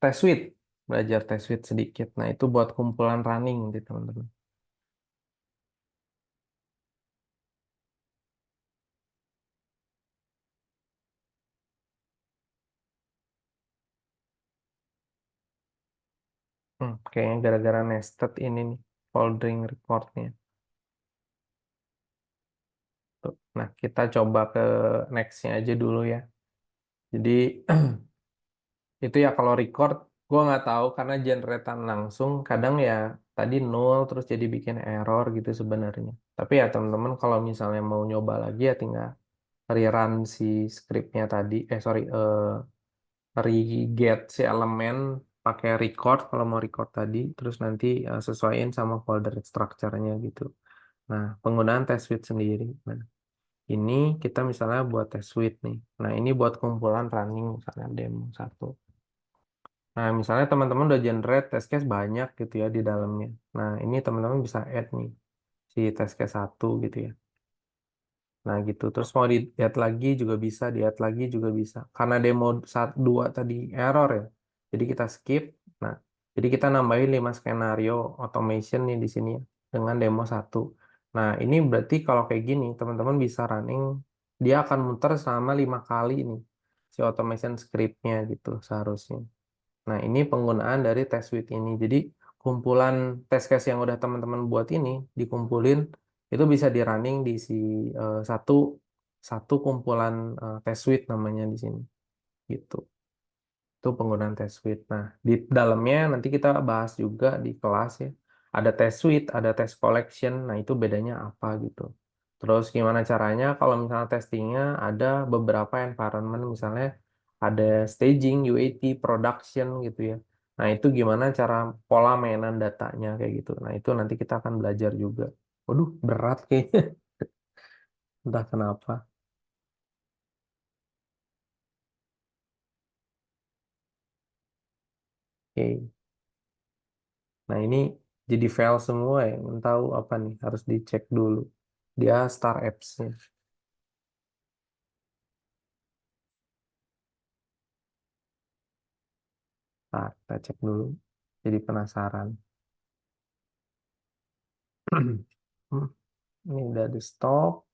test suite. Belajar test suite sedikit. Nah, itu buat kumpulan running nanti teman-teman. Kayaknya gara-gara nested ini nih, foldering recordnya. Tuh. Nah, kita coba ke next-nya aja dulu ya. Jadi, itu ya kalau record, gue nggak tahu karena generatan langsung, kadang ya tadi nol terus jadi bikin error gitu sebenarnya. Tapi ya teman-teman kalau misalnya mau nyoba lagi ya tinggal rerun si scriptnya tadi, sorry, re-get si elemen pakai record kalau mau record tadi, terus nanti sesuaiin sama folder structure-nya gitu. Nah, penggunaan test suite sendiri. Nah, ini kita misalnya buat test suite nih. Nah, ini buat kumpulan running misalnya demo satu. Nah, misalnya teman-teman udah generate test case banyak gitu ya di dalamnya. Nah, ini teman-teman bisa add nih si test case satu gitu ya. Nah, gitu. Terus mau di-add lagi juga bisa, di-add lagi juga bisa. Karena demo 2 tadi error ya. Jadi kita skip. Nah, jadi kita nambahin 5 skenario automation nih di sini ya, dengan demo satu. Nah, ini berarti kalau kayak gini, teman-teman bisa running, dia akan muter selama 5 kali nih si automation scriptnya gitu seharusnya. Nah, ini penggunaan dari test suite ini. Jadi, kumpulan test case yang udah teman-teman buat ini dikumpulin itu bisa di running di si satu satu kumpulan test suite namanya di sini. Gitu. Itu penggunaan test suite. Nah, di dalamnya nanti kita bahas juga di kelas ya. Ada test suite, ada test collection. Nah, itu bedanya apa gitu. Terus gimana caranya kalau misalnya testingnya ada beberapa environment misalnya ada staging, UAT, production gitu ya. Nah, itu gimana cara pola mainan datanya kayak gitu. Nah, itu nanti kita akan belajar juga. Waduh, berat kayaknya. Entah kenapa. Oke. Nah, ini jadi fail semua ya. Belum tahu apa nih, harus dicek dulu. Dia Star Apps-nya. Nah, kita cek dulu. Jadi penasaran. Hmm, ini udah di stop.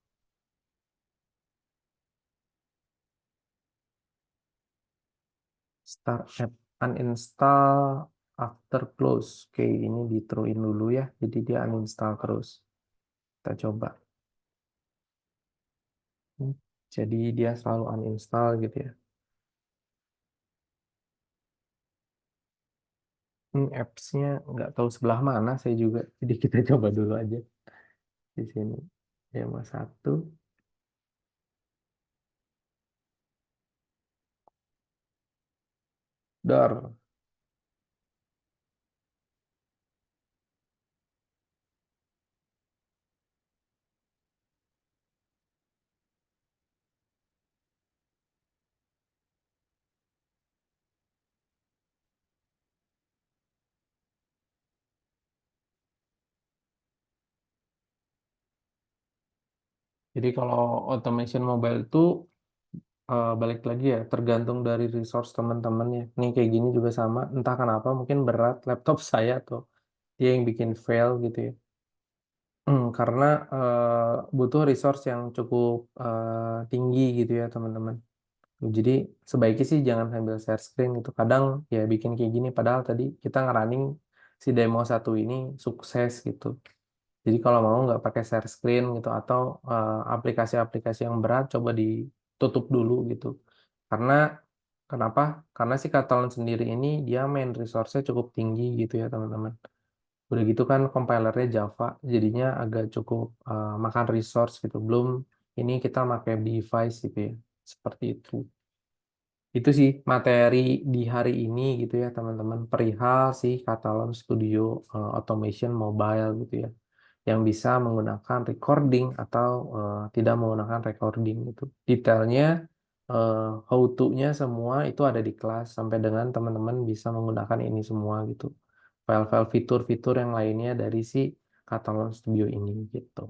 Start app uninstall after close. Oke, ini diteruin dulu ya. Jadi dia uninstall terus. Kita coba. Hmm, jadi dia selalu uninstall gitu ya. Apps-nya nggak tahu sebelah mana saya juga. Jadi kita coba dulu aja di sini. Yama satu, door. Jadi kalau automation mobile itu balik lagi ya, tergantung dari resource teman-temannya. Nih kayak gini juga sama. Entah kenapa mungkin berat laptop saya tuh dia yang bikin fail gitu ya. Karena butuh resource yang cukup tinggi gitu ya teman-teman. Jadi sebaiknya sih jangan sambil share screen gitu. Kadang ya bikin kayak gini padahal tadi kita ngerunning si demo satu ini sukses gitu. Jadi kalau mau nggak pakai share screen gitu atau aplikasi-aplikasi yang berat coba ditutup dulu gitu. Karena kenapa? Karena si Catalan sendiri ini dia main resource-nya cukup tinggi gitu ya teman-teman. Udah gitu kan compilernya Java, jadinya agak cukup makan resource gitu. Belum ini kita pakai device gitu ya. Seperti itu. Itu sih materi di hari ini gitu ya teman-teman. Perihal si Catalan Studio Automation Mobile gitu ya. Yang bisa menggunakan recording atau tidak menggunakan recording itu. Detailnya, eh, how to-nya semua itu ada di kelas sampai dengan teman-teman bisa menggunakan ini semua gitu. File-file fitur-fitur yang lainnya dari si Catalan Studio ini gitu.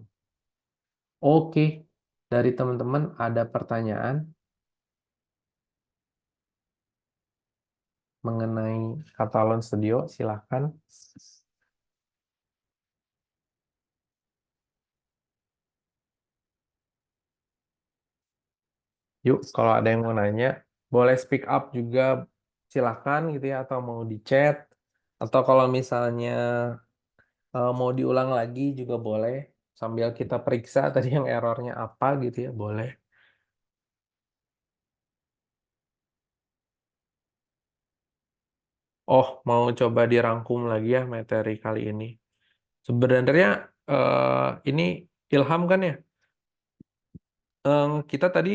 Oke, dari teman-teman ada pertanyaan mengenai Catalan Studio, silahkan. Yuk, kalau ada yang mau nanya, boleh speak up juga, silahkan gitu ya, atau mau di chat, atau kalau misalnya mau diulang lagi juga boleh, sambil kita periksa tadi yang errornya apa gitu ya, boleh. Oh, mau coba dirangkum lagi ya materi kali ini. Sebenarnya ini Ilham kan ya? Kita tadi,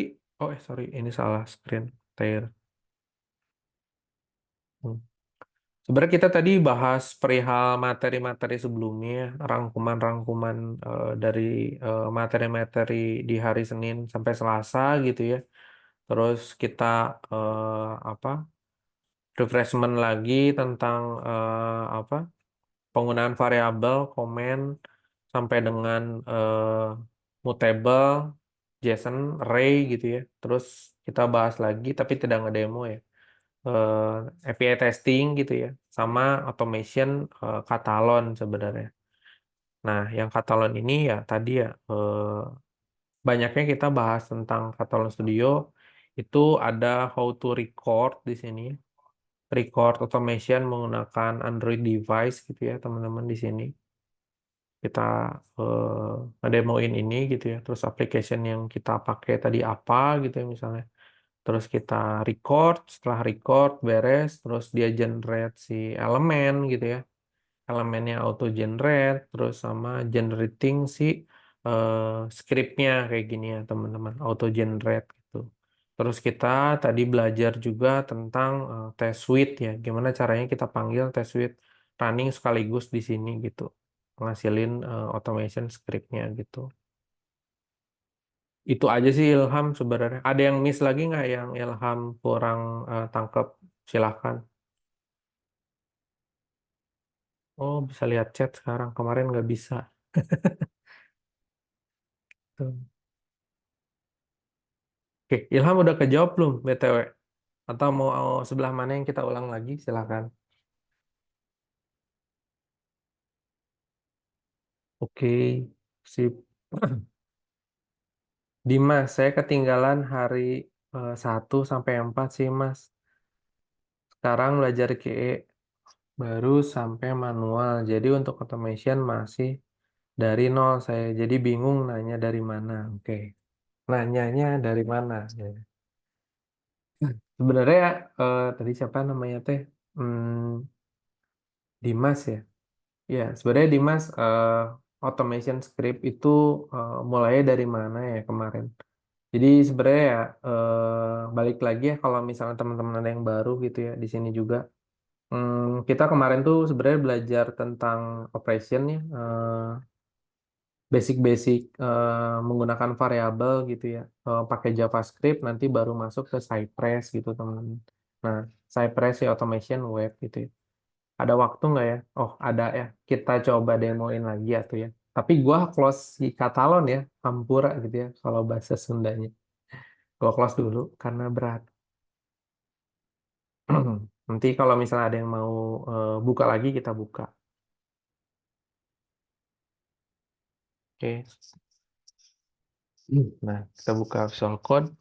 sorry, ini salah screen. Tair. Hmm. Sebenarnya kita tadi bahas perihal materi-materi sebelumnya, rangkuman-rangkuman dari materi-materi di hari Senin sampai Selasa gitu ya. Terus kita apa refreshment lagi tentang apa penggunaan variabel, komen sampai dengan mutable, JSON, array gitu ya. Terus kita bahas lagi tapi tidak ngedemo ya API testing gitu ya, sama automation Catalan sebenarnya. Nah, yang Catalan ini ya tadi ya banyaknya kita bahas tentang Catalan Studio itu ada how to record di sini, record automation menggunakan Android device gitu ya teman-teman di sini. Kita ngedemoin ini gitu ya, terus application yang kita pakai tadi apa gitu ya misalnya. Terus kita record, setelah record beres, terus dia generate si elemen gitu ya. Elemennya auto generate, terus sama generating si eh, scriptnya kayak gini ya teman-teman, auto generate gitu. Terus kita tadi belajar juga tentang test suite ya, gimana caranya kita panggil test suite running sekaligus di sini gitu, ngasilin automation scriptnya gitu. Itu aja sih Ilham sebenarnya. Ada yang miss lagi nggak yang Ilham kurang tangkep? Silahkan. Oh, bisa lihat chat sekarang. Kemarin nggak bisa. Tuh. Oke, Ilham udah kejawab belum, BTW? Atau mau sebelah mana yang kita ulang lagi? Silahkan. Oke, sip. Dimas, saya ketinggalan hari 1 sampai 4 sih, Mas. Sekarang belajar QE baru sampai manual. Jadi untuk automation masih dari nol saya. Jadi bingung nanya dari mana. Oke. Nanyanya dari mana? Ya. Sebenarnya tadi siapa namanya teh? Hmm, Dimas ya. Ya, sebenarnya Dimas, automation script itu mulai dari mana ya kemarin? Jadi sebenarnya ya balik lagi ya kalau misalnya teman-teman ada yang baru gitu ya di sini juga. Kita kemarin tuh sebenarnya belajar tentang operation ya, basic-basic menggunakan variabel gitu ya, pakai JavaScript nanti baru masuk ke Cypress gitu teman-teman. Nah, Cypress ya automation web gitu ya. Ada waktu nggak ya? Oh, ada ya. Kita coba demoin lagi ya tuh ya. Tapi gua close si Katalon ya, Hampura gitu ya, kalau bahasa Sundanya. Gua close dulu karena berat. Nanti kalau misalnya ada yang mau buka lagi, kita buka. Oke. Nah, kita buka Visual Code.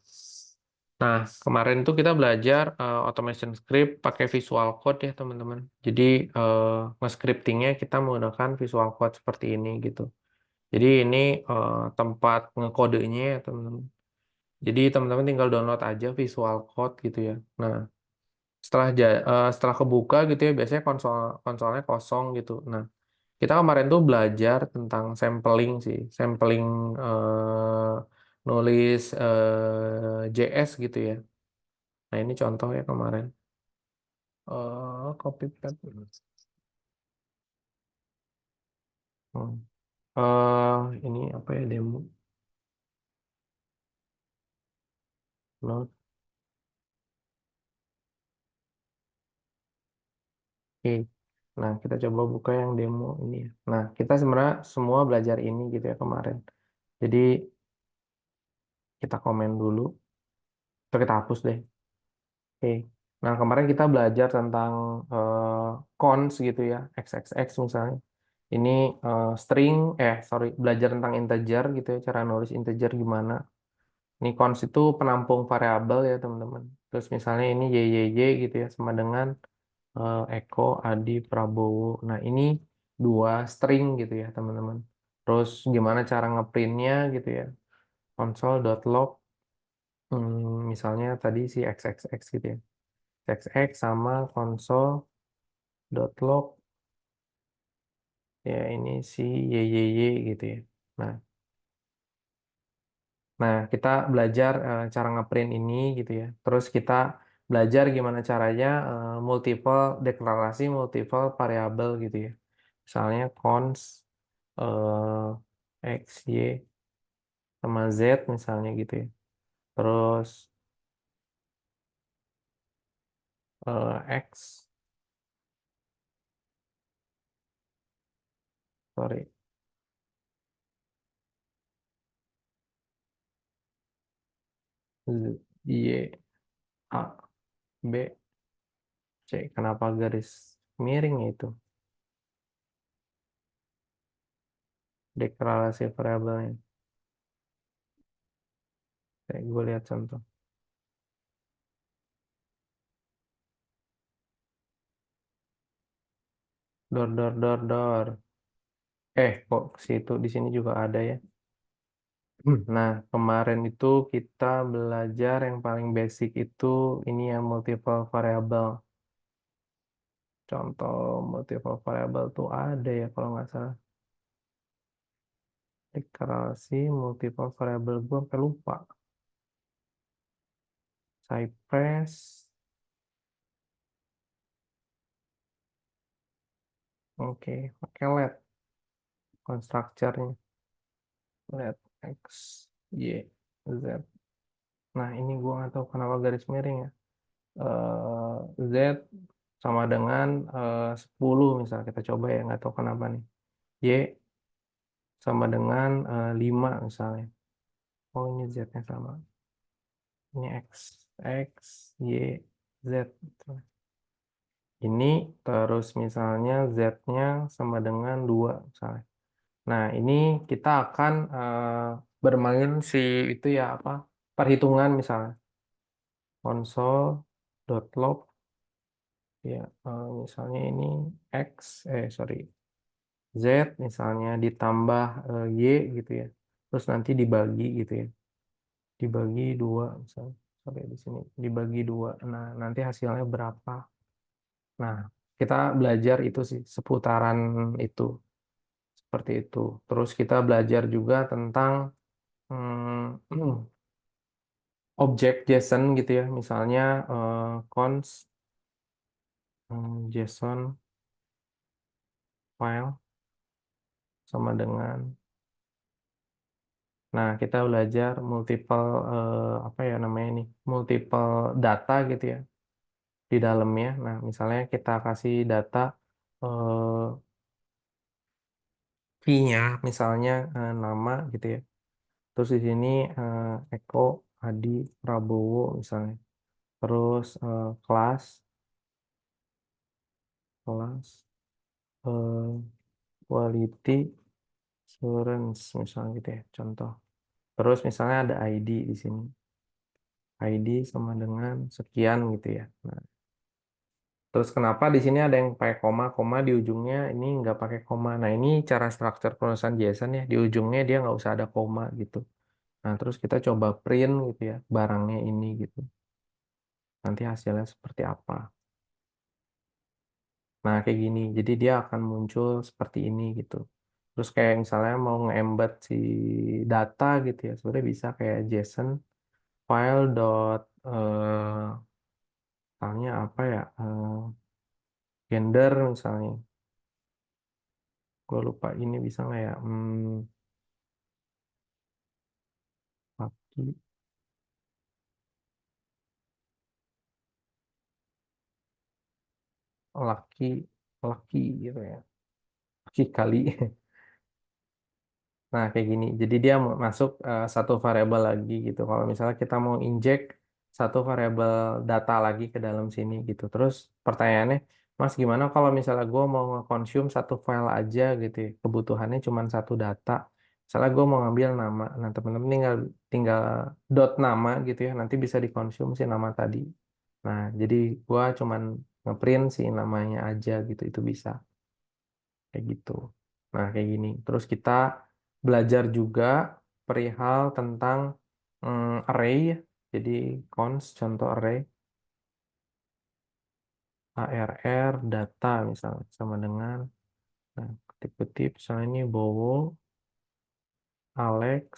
Nah, kemarin tuh kita belajar automation script pakai Visual Code ya, teman-teman. Jadi, nge-scriptingnya kita menggunakan Visual Code seperti ini gitu. Jadi ini tempat ngekodenya ya teman-teman. Jadi teman-teman tinggal download aja Visual Code gitu ya. Nah, setelah kebuka gitu ya, biasanya konsolnya kosong gitu. Nah, kita kemarin tuh belajar tentang sampling sih, sampling nulis JS gitu ya. Nah, ini contoh ya kemarin. Copy paste. Hmm. Ini apa ya demo? Load. Oke. Nah, kita coba buka yang demo ini ya. Nah, kita sebenarnya semua belajar ini gitu ya kemarin. Jadi, kita komen dulu, atau kita hapus deh. Oke. Nah, kemarin kita belajar tentang cons gitu ya, XXX misalnya. Ini string, belajar tentang integer gitu ya, cara nulis integer gimana. Ini cons itu penampung variabel ya, teman-teman. Terus misalnya ini YYY gitu ya, sama dengan Eko, Adi, Prabowo. Nah, ini dua string gitu ya, teman-teman. Terus gimana cara ngeprintnya gitu ya. Console.log, misalnya tadi si XXX gitu ya. XXX sama console.log, ya ini si YYY gitu ya. Nah, kita belajar cara ngeprint ini gitu ya. Terus kita belajar gimana caranya multiple deklarasi, multiple variabel gitu ya. Misalnya cons X, Y, sama Z misalnya gitu ya. Terus X, sorry, Z, Y, A, B, C. Kenapa garis miring itu? Deklarasi variabelnya. Kayak gue lihat contoh. Dor, dor, dor, dor. Kok situ di sini juga ada ya? Nah, kemarin itu kita belajar yang paling basic itu ini ya multiple variable. Contoh multiple variable tuh ada ya kalau nggak salah. Deklarasi multiple variable gue sampai lupa. Cypress. Oke, pakai let constructor-nya. Let X, Y, Z. Nah, ini gua nggak tahu kenapa garis miring ya. Z sama dengan 10 misal kita coba ya, nggak tahu kenapa nih. Y sama dengan 5 misalnya. Oh, ini Z-nya sama. Ini X, X, Y, Z. Ini terus misalnya Z-nya sama dengan 2 misalnya. Nah, ini kita akan bermain si itu ya apa? Perhitungan misalnya. Console.log ya, misalnya ini X, sorry, Z misalnya ditambah Y gitu ya. Terus nanti dibagi gitu ya. Dibagi dua misalnya. Sampai di sini dibagi dua. Nah, nanti hasilnya berapa? Nah, kita belajar itu sih seputaran itu seperti itu. Terus kita belajar juga tentang objek JSON gitu ya, misalnya cons JSON file sama dengan, nah kita belajar multiple apa ya namanya nih, multiple data gitu ya di dalamnya. Nah misalnya kita kasih data key-nya, misalnya nama gitu ya. Terus di sini Eko Adi Prabowo misalnya. Terus kelas quality assurance misalnya gitu ya, contoh. Terus misalnya ada ID di sini. ID sama dengan sekian gitu ya. Nah, terus kenapa di sini ada yang pakai koma, koma di ujungnya ini nggak pakai koma. Nah, ini cara struktur penulisan JSON ya. Di ujungnya dia nggak usah ada koma gitu. Nah, terus kita coba print gitu ya, barangnya ini gitu. Nanti hasilnya seperti apa. Nah, kayak gini. Jadi dia akan muncul seperti ini gitu. Terus kayak misalnya mau nge-embed si data gitu ya. Sebenarnya bisa kayak JSON file dot misalnya apa ya? Gender misalnya. Gue lupa ini bisa nggak ya? Laki, laki, laki gitu ya. Laki kali. Nah, kayak gini. Jadi dia masuk satu variabel lagi gitu. Kalau misalnya kita mau inject satu variabel data lagi ke dalam sini gitu. Terus pertanyaannya, Mas gimana kalau misalnya gue mau nge-consume satu file aja gitu ya. Kebutuhannya cuma satu data. Misalnya gue mau ngambil nama. Nah, teman-teman tinggal tinggal dot nama gitu ya. Nanti bisa dikonsum si nama tadi. Nah, jadi gua cuman ngeprint si namanya aja gitu. Itu bisa kayak gitu. Nah, kayak gini. Terus kita belajar juga perihal tentang array ya. Jadi cons contoh array arr data misalnya sama dengan, nah kutip-kutip misalnya ini Bowo Alex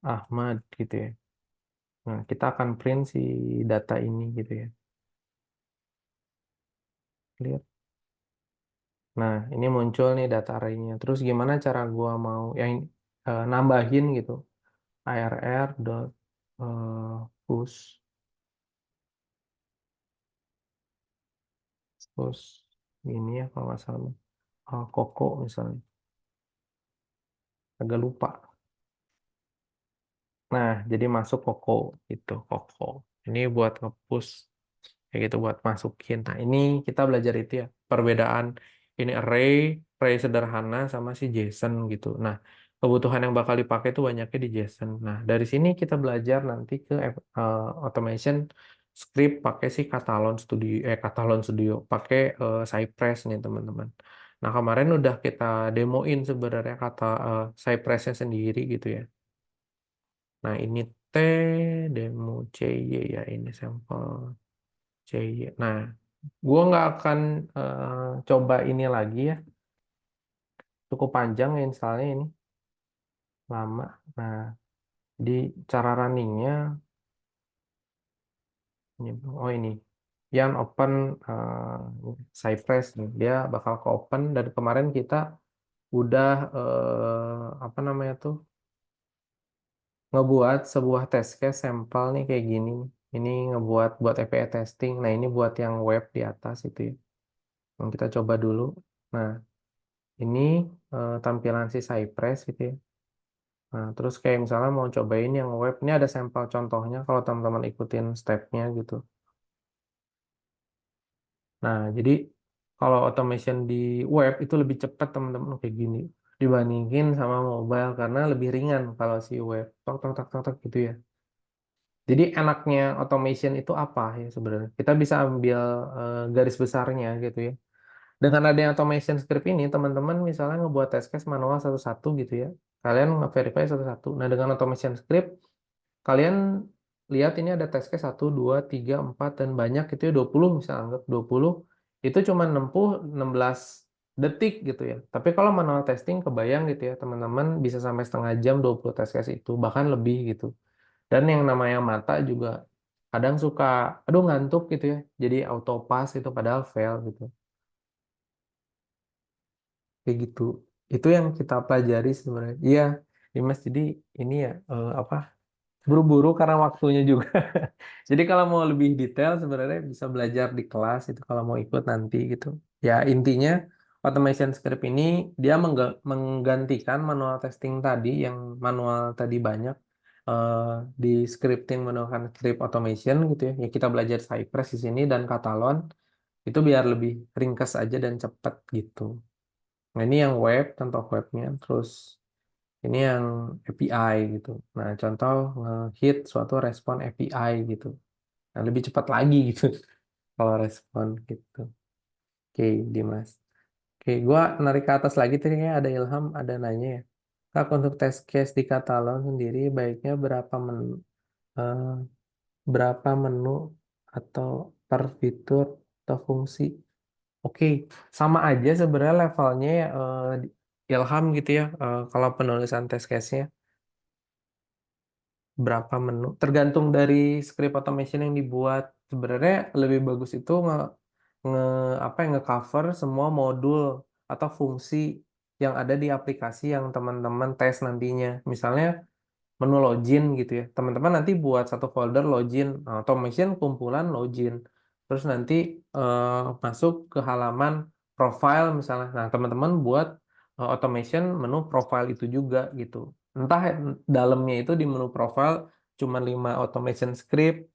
Ahmad gitu ya. Nah, kita akan print si data ini gitu ya. Lihat. Nah, ini muncul nih data array-nya. Terus gimana cara gua mau yang nambahin gitu. ARR dot push push ini ya kalau nggak salah. Koko misalnya. Agak lupa. Nah, jadi masuk Koko gitu, Koko. Ini buat nge-push kayak gitu buat masukin. Nah, ini kita belajar itu ya, perbedaan ini array sederhana sama si JSON gitu. Nah, kebutuhan yang bakal dipakai itu banyaknya di JSON. Nah, dari sini kita belajar nanti ke automation script pakai si Catalan Studio pakai Cypress nih teman-teman. Nah, kemarin udah kita demoin sebenarnya kata Cypress-nya sendiri gitu ya. Nah, ini T demo CY ya, ini sampel CY. Nah, gua nggak akan coba ini lagi ya. Cukup panjang ya installnya ini, lama. Nah, di cara runningnya, oh ini, yang open Cypress nih, dia bakal ke open dan kemarin kita udah apa namanya tuh ngebuat sebuah test case sampel nih kayak gini. Ini ngebuat buat API testing. Nah, ini buat yang web di atas itu ya. Yang kita coba dulu. Nah, ini tampilan si Cypress gitu ya. Nah, terus kayak misalnya mau cobain yang web, ini ada sampel contohnya kalau teman-teman ikutin stepnya gitu. Nah, jadi kalau automation di web itu lebih cepat teman-teman kayak gini dibandingin sama mobile karena lebih ringan kalau si web. Tok tok tok tok tok gitu ya. Jadi enaknya automation itu apa ya sebenarnya? Kita bisa ambil garis besarnya gitu ya. Dengan adanya automation script ini, teman-teman misalnya ngebuat test case manual satu-satu gitu ya. Kalian nge-verify satu-satu. Nah, dengan automation script, kalian lihat ini ada test case 1, 2, 3, 4, dan banyak itu ya 20 misalnya anggap 20. itu cuma nempuh 16 detik gitu ya. Tapi kalau manual testing kebayang gitu ya, teman-teman bisa sampai setengah jam 20 test case itu, bahkan lebih gitu. Dan yang namanya mata juga kadang suka, aduh ngantuk gitu ya, jadi auto pass itu padahal fail gitu. Kayak gitu. Itu yang kita pelajari sebenarnya. Iya, Dimas, jadi ini ya, apa, buru-buru karena waktunya juga. Jadi kalau mau lebih detail sebenarnya bisa belajar di kelas itu kalau mau ikut nanti gitu. Ya intinya automation script ini dia menggantikan manual testing tadi yang manual tadi banyak, eh, di scripting menggunakan script automation gitu ya. Ya kita belajar Cypress di sini dan Catalan itu biar lebih ringkas aja dan cepat gitu. Nah ini yang web, contoh webnya. Terus ini yang API gitu. Nah, contoh nge-hit suatu respon API gitu. Nah, lebih cepat lagi gitu kalau respon gitu. Oke, Dimas. Oke, gua narik ke atas lagi tadi kayak ada Ilham, ada nanya ya. Kak, untuk test case di Catalan sendiri baiknya eh, berapa menu atau per fitur atau fungsi? Oke, sama aja sebenarnya levelnya ya, Ilham gitu ya. Kalau penulisan test case-nya. Berapa menu tergantung dari script automation yang dibuat. Sebenarnya lebih bagus itu nge apa yang nge-cover semua modul atau fungsi yang ada di aplikasi yang teman-teman tes nantinya. Misalnya menu login gitu ya, teman-teman nanti buat satu folder login. Nah, automation kumpulan login, terus nanti masuk ke halaman profile misalnya. Nah, teman-teman buat automation menu profile itu juga gitu. Entah dalamnya itu di menu profile cuma 5 automation script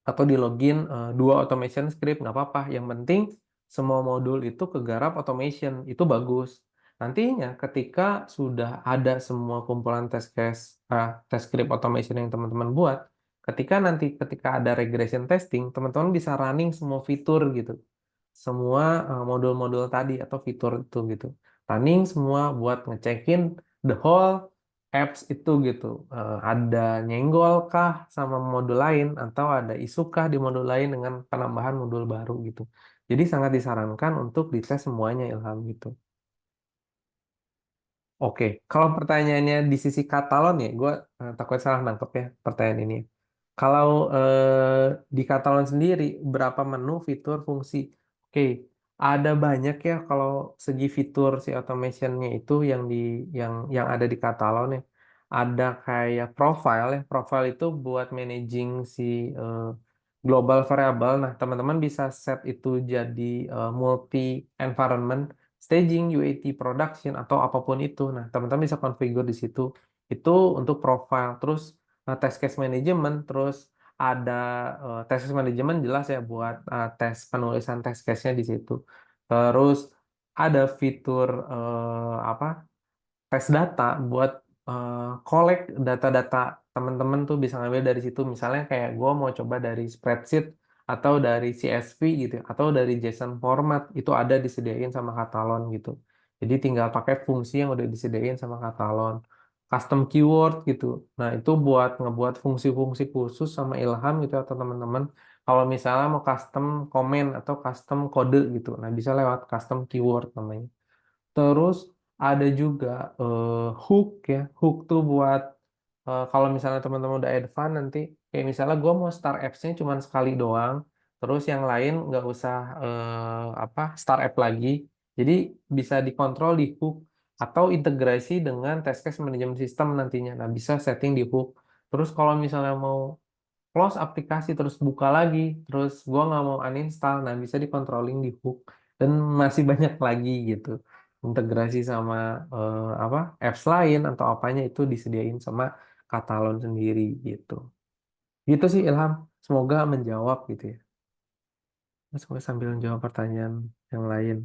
atau di login 2 automation script nggak apa-apa. Yang penting semua modul itu kegarap automation itu bagus. Nantinya ketika sudah ada semua kumpulan test case, test script automation yang teman-teman buat, ketika ada regression testing, teman-teman bisa running semua fitur gitu, semua modul-modul tadi atau fitur itu gitu. Running semua buat ngecekin the whole apps itu gitu. Ada nyenggol kah sama modul lain atau ada isu kah di modul lain dengan penambahan modul baru gitu. Jadi sangat disarankan untuk dites semuanya Ilham gitu. Oke, kalau pertanyaannya di sisi Katalon ya, gue takut salah nangkep ya pertanyaan ini. Kalau di Katalon sendiri, berapa menu, fitur, fungsi? Oke, ada banyak ya kalau segi fitur si automationnya itu yang ada di Katalon ya. Ada kayak profile ya, profile itu buat managing si eh, global variable. Nah, teman-teman bisa set itu jadi multi environment staging, UAT production atau apapun itu. Nah, teman-teman bisa configure di situ. Itu untuk profile. Terus test case management, terus ada test case management jelas ya buat tes penulisan test case-nya di situ. Terus ada fitur apa? Tes data buat collect data-data teman-teman tuh bisa ngambil dari situ. Misalnya kayak gue mau coba dari spreadsheet atau dari CSV gitu, atau dari JSON format itu ada disediain sama Katalon gitu. Jadi tinggal pakai fungsi yang udah disediain sama Katalon. Custom keyword gitu. Nah itu buat ngebuat fungsi-fungsi khusus sama Ilham gitu atau teman-teman. Kalau misalnya mau custom comment atau custom kode gitu, nah bisa lewat custom keyword namanya. Terus ada juga hook ya. Hook tuh buat kalau misalnya teman-teman udah advance nanti kayak misalnya gue mau start apps-nya cuma sekali doang, terus yang lain nggak usah apa start app lagi. Jadi bisa dikontrol di hook atau integrasi dengan test case management system nantinya. Nah, bisa setting di hook. Terus kalau misalnya mau close aplikasi terus buka lagi, terus gua nggak mau uninstall, nah bisa dikontrolling di hook dan masih banyak lagi gitu. Integrasi sama apa apps lain atau apanya itu disediain sama Katalon sendiri gitu. Gitu sih Ilham. Semoga menjawab gitu ya. Mas gue sambil menjawab pertanyaan yang lain.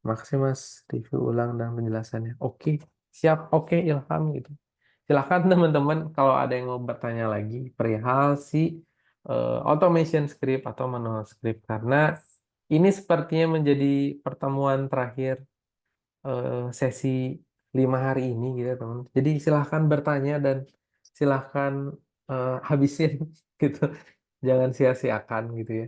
Makasih Mas review ulang dan penjelasannya. Oke, siap. Oke Ilham gitu. Silahkan teman-teman kalau ada yang mau bertanya lagi perihal si automation script atau manual script karena ini sepertinya menjadi pertemuan terakhir sesi 5 hari ini gitu ya, teman. Jadi silahkan bertanya dan silahkan habisin gitu. Jangan sia-siakan gitu ya.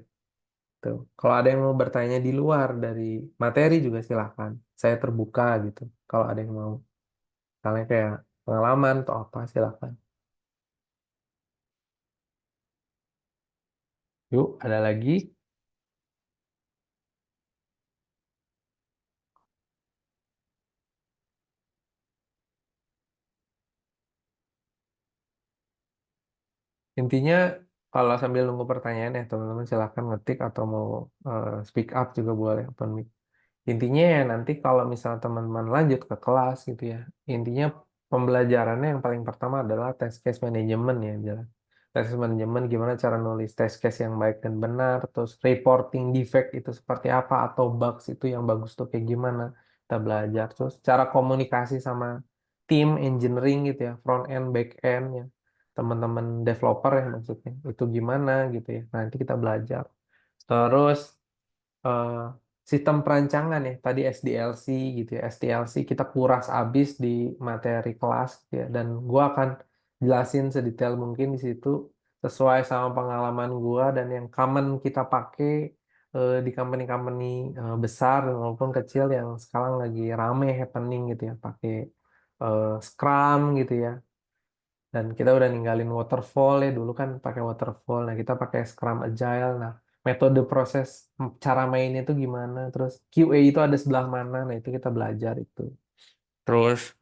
Tuh. Kalau ada yang mau bertanya di luar dari materi juga silahkan. Saya terbuka gitu. Kalau ada yang mau. Misalnya kayak pengalaman atau apa silahkan. Yuk, ada lagi. Intinya kalau sambil nunggu pertanyaan ya teman-teman silahkan ngetik atau mau speak up juga boleh open mic. Intinya ya nanti kalau misalnya teman-teman lanjut ke kelas gitu ya, intinya pembelajarannya yang paling pertama adalah test case management ya, jelas. Test case management gimana cara nulis test case yang baik dan benar, terus reporting defect itu seperti apa atau bugs itu yang bagus tuh kayak gimana kita belajar. Terus cara komunikasi sama tim engineering gitu ya, front end, back end ya, teman-teman developer ya maksudnya itu gimana gitu ya. Nanti kita belajar. Terus eh, sistem perancangan ya tadi SDLC gitu ya SDLC kita kuras abis di materi kelas gitu ya dan gua akan jelasin sedetail mungkin di situ sesuai sama pengalaman gua dan yang common kita pakai di company-company besar maupun kecil yang sekarang lagi rame happening gitu ya pakai Scrum gitu ya dan kita udah ninggalin waterfall ya dulu kan pakai waterfall. Nah kita pakai Scrum Agile. Nah metode proses cara mainnya itu gimana? Terus QA itu ada sebelah mana? Nah itu kita belajar itu. Terus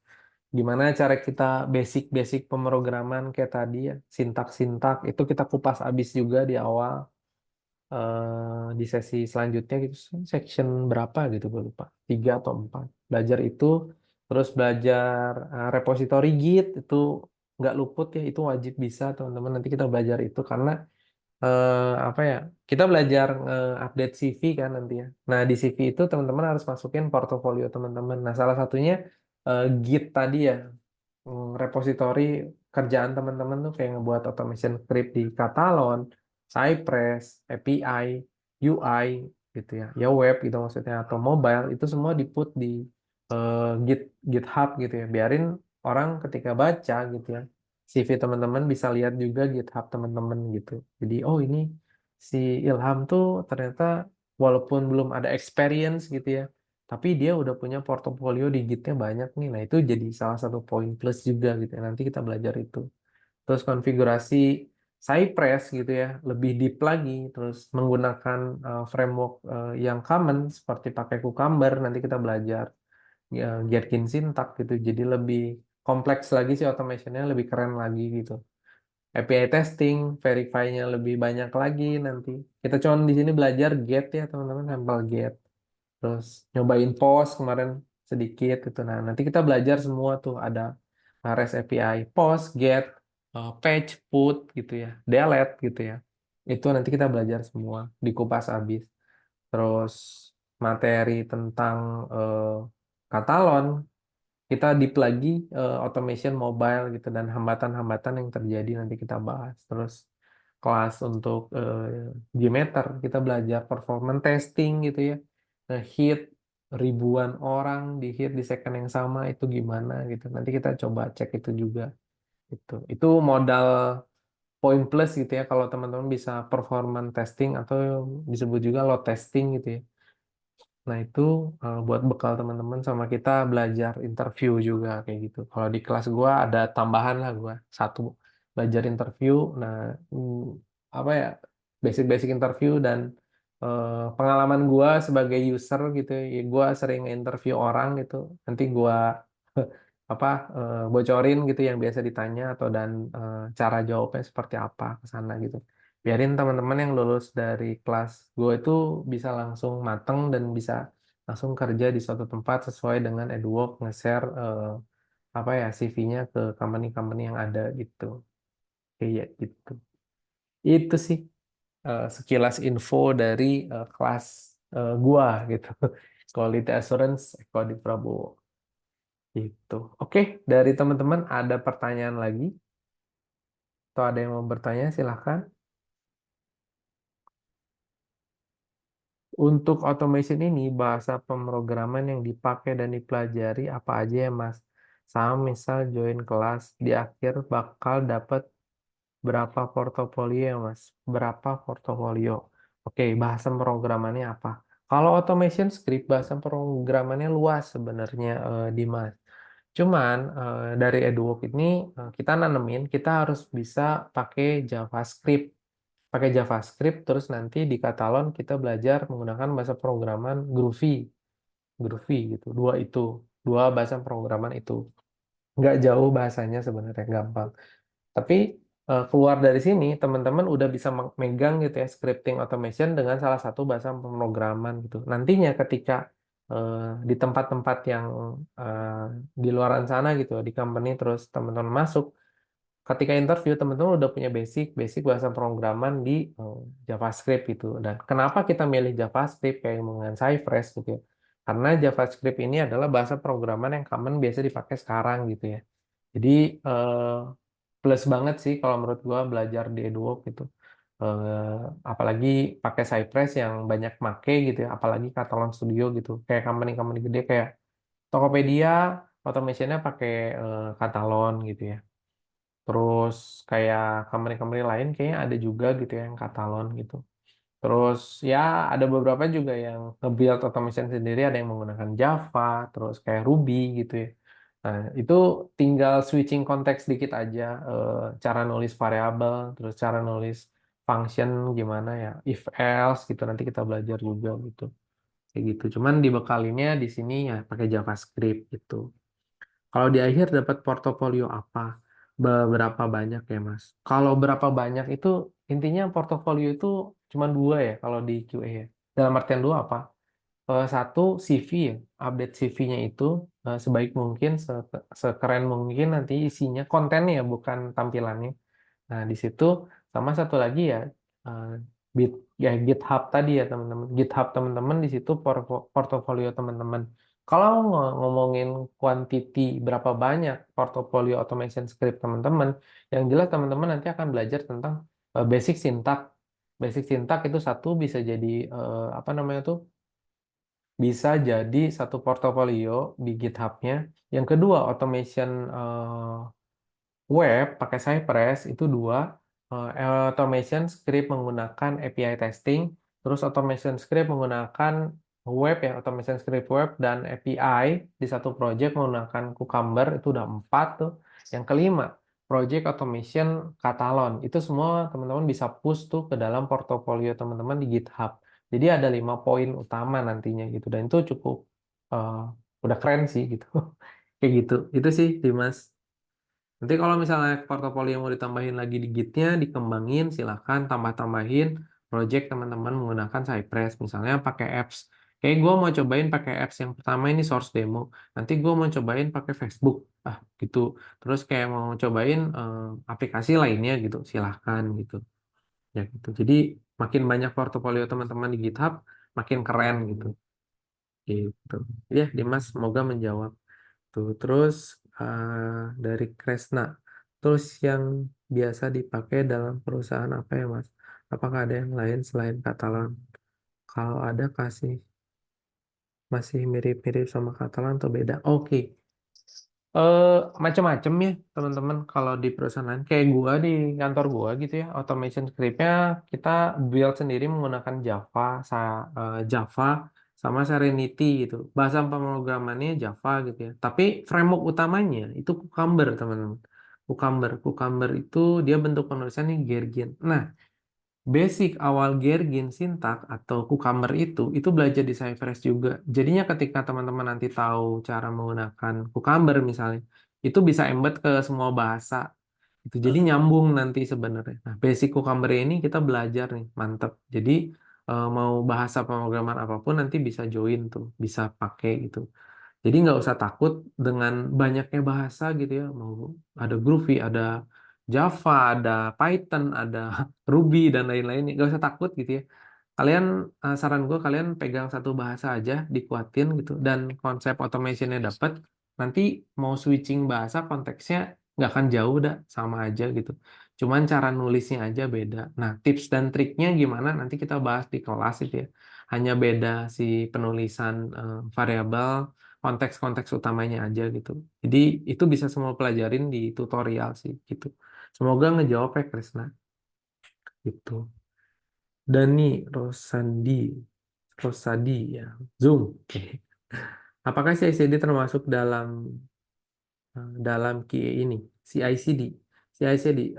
gimana cara kita basic-basic pemrograman kayak tadi ya sintak-sintak itu kita kupas habis juga di awal di sesi selanjutnya gitu section berapa gitu gue lupa 3 atau 4 belajar itu terus belajar repository Git itu nggak luput ya itu wajib bisa teman-teman nanti kita belajar itu karena apa ya kita belajar update CV kan nanti ya nah di CV itu teman-teman harus masukin portofolio teman-teman nah salah satunya Git tadi ya repository kerjaan teman-teman tuh kayak ngebuat automation script di Catalon, Cypress, API, UI gitu ya, ya web gitu maksudnya atau mobile itu semua diput di GitHub gitu ya. Biarin orang ketika baca gitu ya, CV teman-teman bisa lihat juga GitHub teman-teman gitu. Jadi oh ini si Ilham tuh ternyata walaupun belum ada experience gitu ya, tapi dia udah punya portofolio di Gitnya banyak nih. Nah, itu jadi salah satu poin plus juga gitu ya. Nanti kita belajar itu. Terus konfigurasi Cypress gitu ya, lebih deep lagi. Terus menggunakan framework yang common seperti pakai Cucumber. Nanti kita belajar ya, Gherkin syntax gitu. Jadi lebih kompleks lagi sih automationnya, lebih keren lagi gitu. API testing, verify-nya lebih banyak lagi nanti. Kita cuma di sini belajar get ya teman-teman, sampel get. Terus nyobain post kemarin sedikit gitu. Nah, nanti kita belajar semua tuh ada REST API, post, get, patch, put gitu ya, delete gitu ya. Itu nanti kita belajar semua, dikupas habis. Terus materi tentang katalon, kita deep lagi automation mobile gitu dan hambatan-hambatan yang terjadi nanti kita bahas. Terus kelas untuk Gmeter kita belajar performance testing gitu ya. Hit ribuan orang di hit di second yang sama itu gimana gitu. Nanti kita coba cek itu juga gitu. Itu modal poin plus gitu ya kalau teman-teman bisa performance testing atau disebut juga load testing gitu ya. Nah, itu buat bekal teman-teman sama kita belajar interview juga kayak gitu. Kalau di kelas gua ada tambahan lah gua satu belajar interview. Nah, apa ya basic-basic interview dan pengalaman gua sebagai user gitu. Ya, gua sering interview orang gitu. Nanti gua apa bocorin gitu yang biasa ditanya atau dan cara jawabnya seperti apa ke sana gitu. Biarin teman-teman yang lulus dari kelas gue itu bisa langsung mateng dan bisa langsung kerja di suatu tempat sesuai dengan Edwork nge-share apa ya CV-nya ke company-company yang ada gitu. Kayak gitu. Itu sih sekilas info dari kelas gua gitu. Quality Assurance Eko di Prabowo. Itu. Oke, dari teman-teman ada pertanyaan lagi? Atau ada yang mau bertanya, silahkan. Untuk automation ini, bahasa pemrograman yang dipakai dan dipelajari apa aja ya, Mas? Sama misal join kelas, di akhir bakal dapat berapa portofolio ya, Mas? Berapa portofolio? Oke, bahasan programannya apa? Kalau automation script, bahasan programannya luas sebenarnya, Dimas. Cuman dari EduWork ini kita nanemin, kita harus bisa pakai JavaScript. Pakai JavaScript, terus nanti di Katalon kita belajar menggunakan bahasa programan Groovy. Groovy gitu. Dua bahasa programan itu. Nggak jauh bahasanya sebenarnya, gampang. Tapi keluar dari sini, teman-teman udah bisa megang gitu ya scripting automation dengan salah satu bahasa pemrograman gitu. Nantinya ketika di tempat-tempat yang eh, di luaran sana gitu, di company terus teman-teman masuk, ketika interview teman-teman udah punya basic basic bahasa pemrograman di JavaScript gitu. Dan kenapa kita milih JavaScript kayak dengan Cypress gitu ya? Karena JavaScript ini adalah bahasa pemrograman yang common biasa dipakai sekarang gitu ya. Jadi eh, plus banget sih kalau menurut gua belajar di EduWork gitu. Apalagi pakai Cypress yang banyak make gitu ya, apalagi Catalan Studio gitu. Kayak company-company gede kayak Tokopedia, automationnya pakai Catalan gitu ya. Terus kayak company-company lain kayaknya ada juga gitu ya yang Catalan gitu. Terus ya ada beberapa juga yang nge-build automation sendiri, ada yang menggunakan Java, terus kayak Ruby gitu ya. Nah, itu tinggal switching konteks dikit aja, cara nulis variabel, terus cara nulis function gimana ya, if else gitu nanti kita belajar juga gitu. Kayak gitu. Cuman dibekalinnya di sini ya pakai JavaScript gitu. Kalau di akhir dapat portofolio apa? Beberapa banyak ya, Mas. Kalau berapa banyak itu intinya portofolio itu cuma dua ya kalau di QA ya. Dalam artian dua apa? Satu CV ya, update CV-nya itu sebaik mungkin, sekeren mungkin nanti isinya kontennya ya, bukan tampilannya. Nah, di situ sama satu lagi ya, eh, ya GitHub tadi ya teman-teman. GitHub teman-teman di situ portofolio teman-teman. Kalau ngomongin quantity berapa banyak portofolio automation script teman-teman, yang jelas teman-teman nanti akan belajar tentang basic syntax. Basic syntax itu satu bisa jadi apa namanya tuh? Bisa jadi satu portofolio di GitHub-nya. Yang kedua, automation web pakai Cypress itu dua. Automation script menggunakan API testing, terus automation script menggunakan web ya, automation script web dan API di satu project menggunakan Cucumber, itu udah empat tuh. Yang kelima, project automation Catalan. Itu semua teman-teman bisa push tuh ke dalam portofolio teman-teman di GitHub. Jadi ada 5 poin utama nantinya gitu, dan itu cukup eh, udah keren sih gitu. Kayak gitu. Itu sih Dimas. Nanti kalau misalnya portofolio mau ditambahin lagi di Git-nya, dikembangin, silahkan tambah-tambahin project teman-teman menggunakan Cypress. Misalnya pakai apps. Kayak gue mau cobain pakai apps yang pertama ini source demo. Nanti gue mau cobain pakai Facebook. Ah, gitu. Terus kayak mau cobain aplikasi lainnya gitu. Silahkan gitu. Ya gitu. Jadi makin banyak portofolio teman-teman di GitHub, makin keren gitu. Gitu. Ya, Dimas, semoga menjawab. Tuh, terus dari Kresna. Terus yang biasa dipakai dalam perusahaan apa ya, Mas? Apakah ada yang lain selain Katalan? Kalau ada kasih masih mirip-mirip sama Katalan atau beda? Oke. Eh Macam-macam ya, teman-teman. Kalau di perusahaan lain kayak gua di kantor gua gitu ya, automation script-nya kita build sendiri menggunakan Java sama Serenity gitu. Bahasa pemrogramannya Java gitu ya. Tapi framework utamanya itu Cucumber, teman-teman. Cucumber itu dia bentuk penulisannya Gherkin. Nah, basic awal Gergin sintak atau Cucumber itu belajar di Cypress juga. Jadinya ketika teman-teman nanti tahu cara menggunakan Cucumber misalnya, itu bisa embed ke semua bahasa. Itu jadi nyambung nanti sebenarnya. Nah, basic Cucumber ini kita belajar nih, mantep. Jadi mau bahasa pemrograman apapun nanti bisa join tuh, bisa pakai gitu. Jadi nggak usah takut dengan banyaknya bahasa gitu ya. Mau ada Groovy, ada Java, ada Python, ada Ruby dan lain-lain. Nggak usah takut gitu ya. Kalian saran gue kalian pegang satu bahasa aja, dikuatin gitu, dan konsep automationnya dapat. Nanti mau switching bahasa konteksnya nggak akan jauh dah, sama aja gitu. Cuman cara nulisnya aja beda. Nah, tips dan triknya gimana nanti kita bahas di kelas itu ya. Hanya beda si penulisan variabel, konteks-konteks utamanya aja gitu. Jadi itu bisa semua pelajarin di tutorial sih gitu. Semoga ngejawab ya Krisna gitu. Dani Rosandi, Rosadi ya, Zoom. Oke. Apakah CICD termasuk dalam QA ini, CICD, CICD,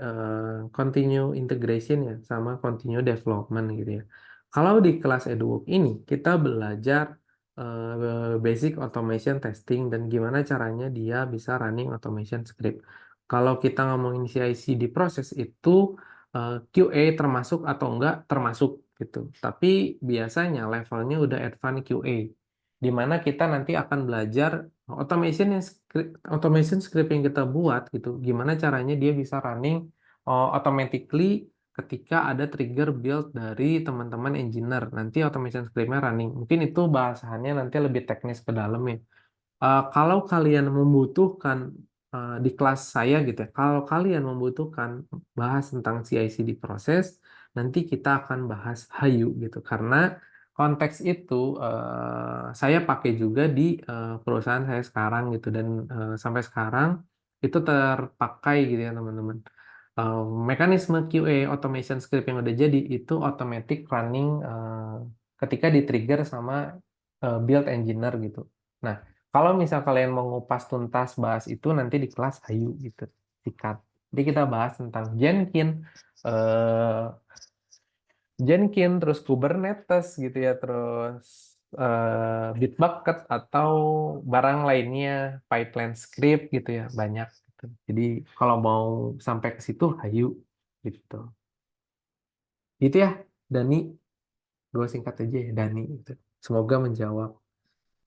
continue integration ya, sama continue development gitu ya. Kalau di kelas EduWork ini kita belajar basic automation testing dan gimana caranya dia bisa running automation script. Kalau kita ngomongin CICD proses itu QA termasuk atau enggak termasuk gitu. Tapi biasanya levelnya udah advance QA di mana kita nanti akan belajar automation script yang kita buat gitu, gimana caranya dia bisa running automatically ketika ada trigger build dari teman-teman engineer. Nanti automation scriptnya running. Mungkin itu bahasannya nanti lebih teknis ke dalam ya. Kalau kalian membutuhkan di kelas saya gitu ya, kalau kalian membutuhkan bahas tentang CI/CD proses, nanti kita akan bahas Hayu gitu. Karena konteks itu saya pakai juga di perusahaan saya sekarang gitu dan sampai sekarang itu terpakai gitu ya teman-teman. Mekanisme QA automation script yang udah jadi itu automatic running ketika di-trigger sama build engineer gitu. Nah, kalau misal kalian mau ngupas tuntas bahas itu nanti di kelas Hayu gitu, sikat. Jadi kita bahas tentang Jenkins, terus Kubernetes gitu ya, terus Bitbucket atau barang lainnya, pipeline script gitu ya, banyak gitu. Jadi kalau mau sampai ke situ, Hayu gitu. Gitu ya, Dani. Dua singkat aja ya, Dani. Gitu. Semoga menjawab.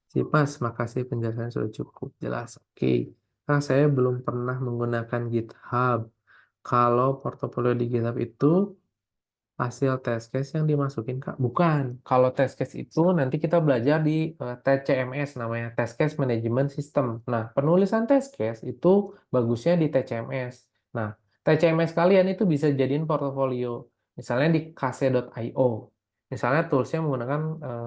Sip, Mas, makasih penjelasannya sudah cukup jelas. Oke. Nah, saya belum pernah menggunakan GitHub. Kalau portofolio di GitHub itu hasil test case yang dimasukin, Kak? Bukan. Kalau test case itu nanti kita belajar di TCMS, namanya Test Case Management System. Nah, penulisan test case itu bagusnya di TCMS. Nah, TCMS kalian itu bisa jadiin portofolio. Misalnya di kase.io. Misalnya toolsnya menggunakan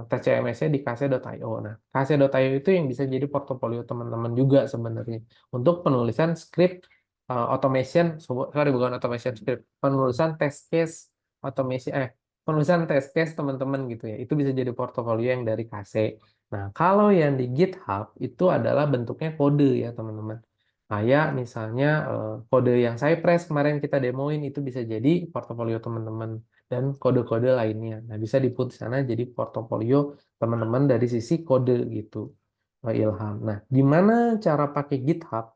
TCMS-nya di kase.io. Nah, kase.io itu yang bisa jadi portofolio teman-teman juga sebenarnya. Untuk penulisan script automation, sorry bukan automation script, penulisan test case automation penulisan test case teman-teman gitu ya. Itu bisa jadi portofolio yang dari KC. Nah, kalau yang di GitHub itu adalah bentuknya kode ya, teman-teman. Kayak misalnya kode yang Cypress kemarin kita demoin itu bisa jadi portofolio teman-teman dan kode-kode lainnya. Nah, bisa di-put di sana jadi portofolio teman-teman dari sisi kode gitu. Ilham. Nah, gimana cara pakai GitHub?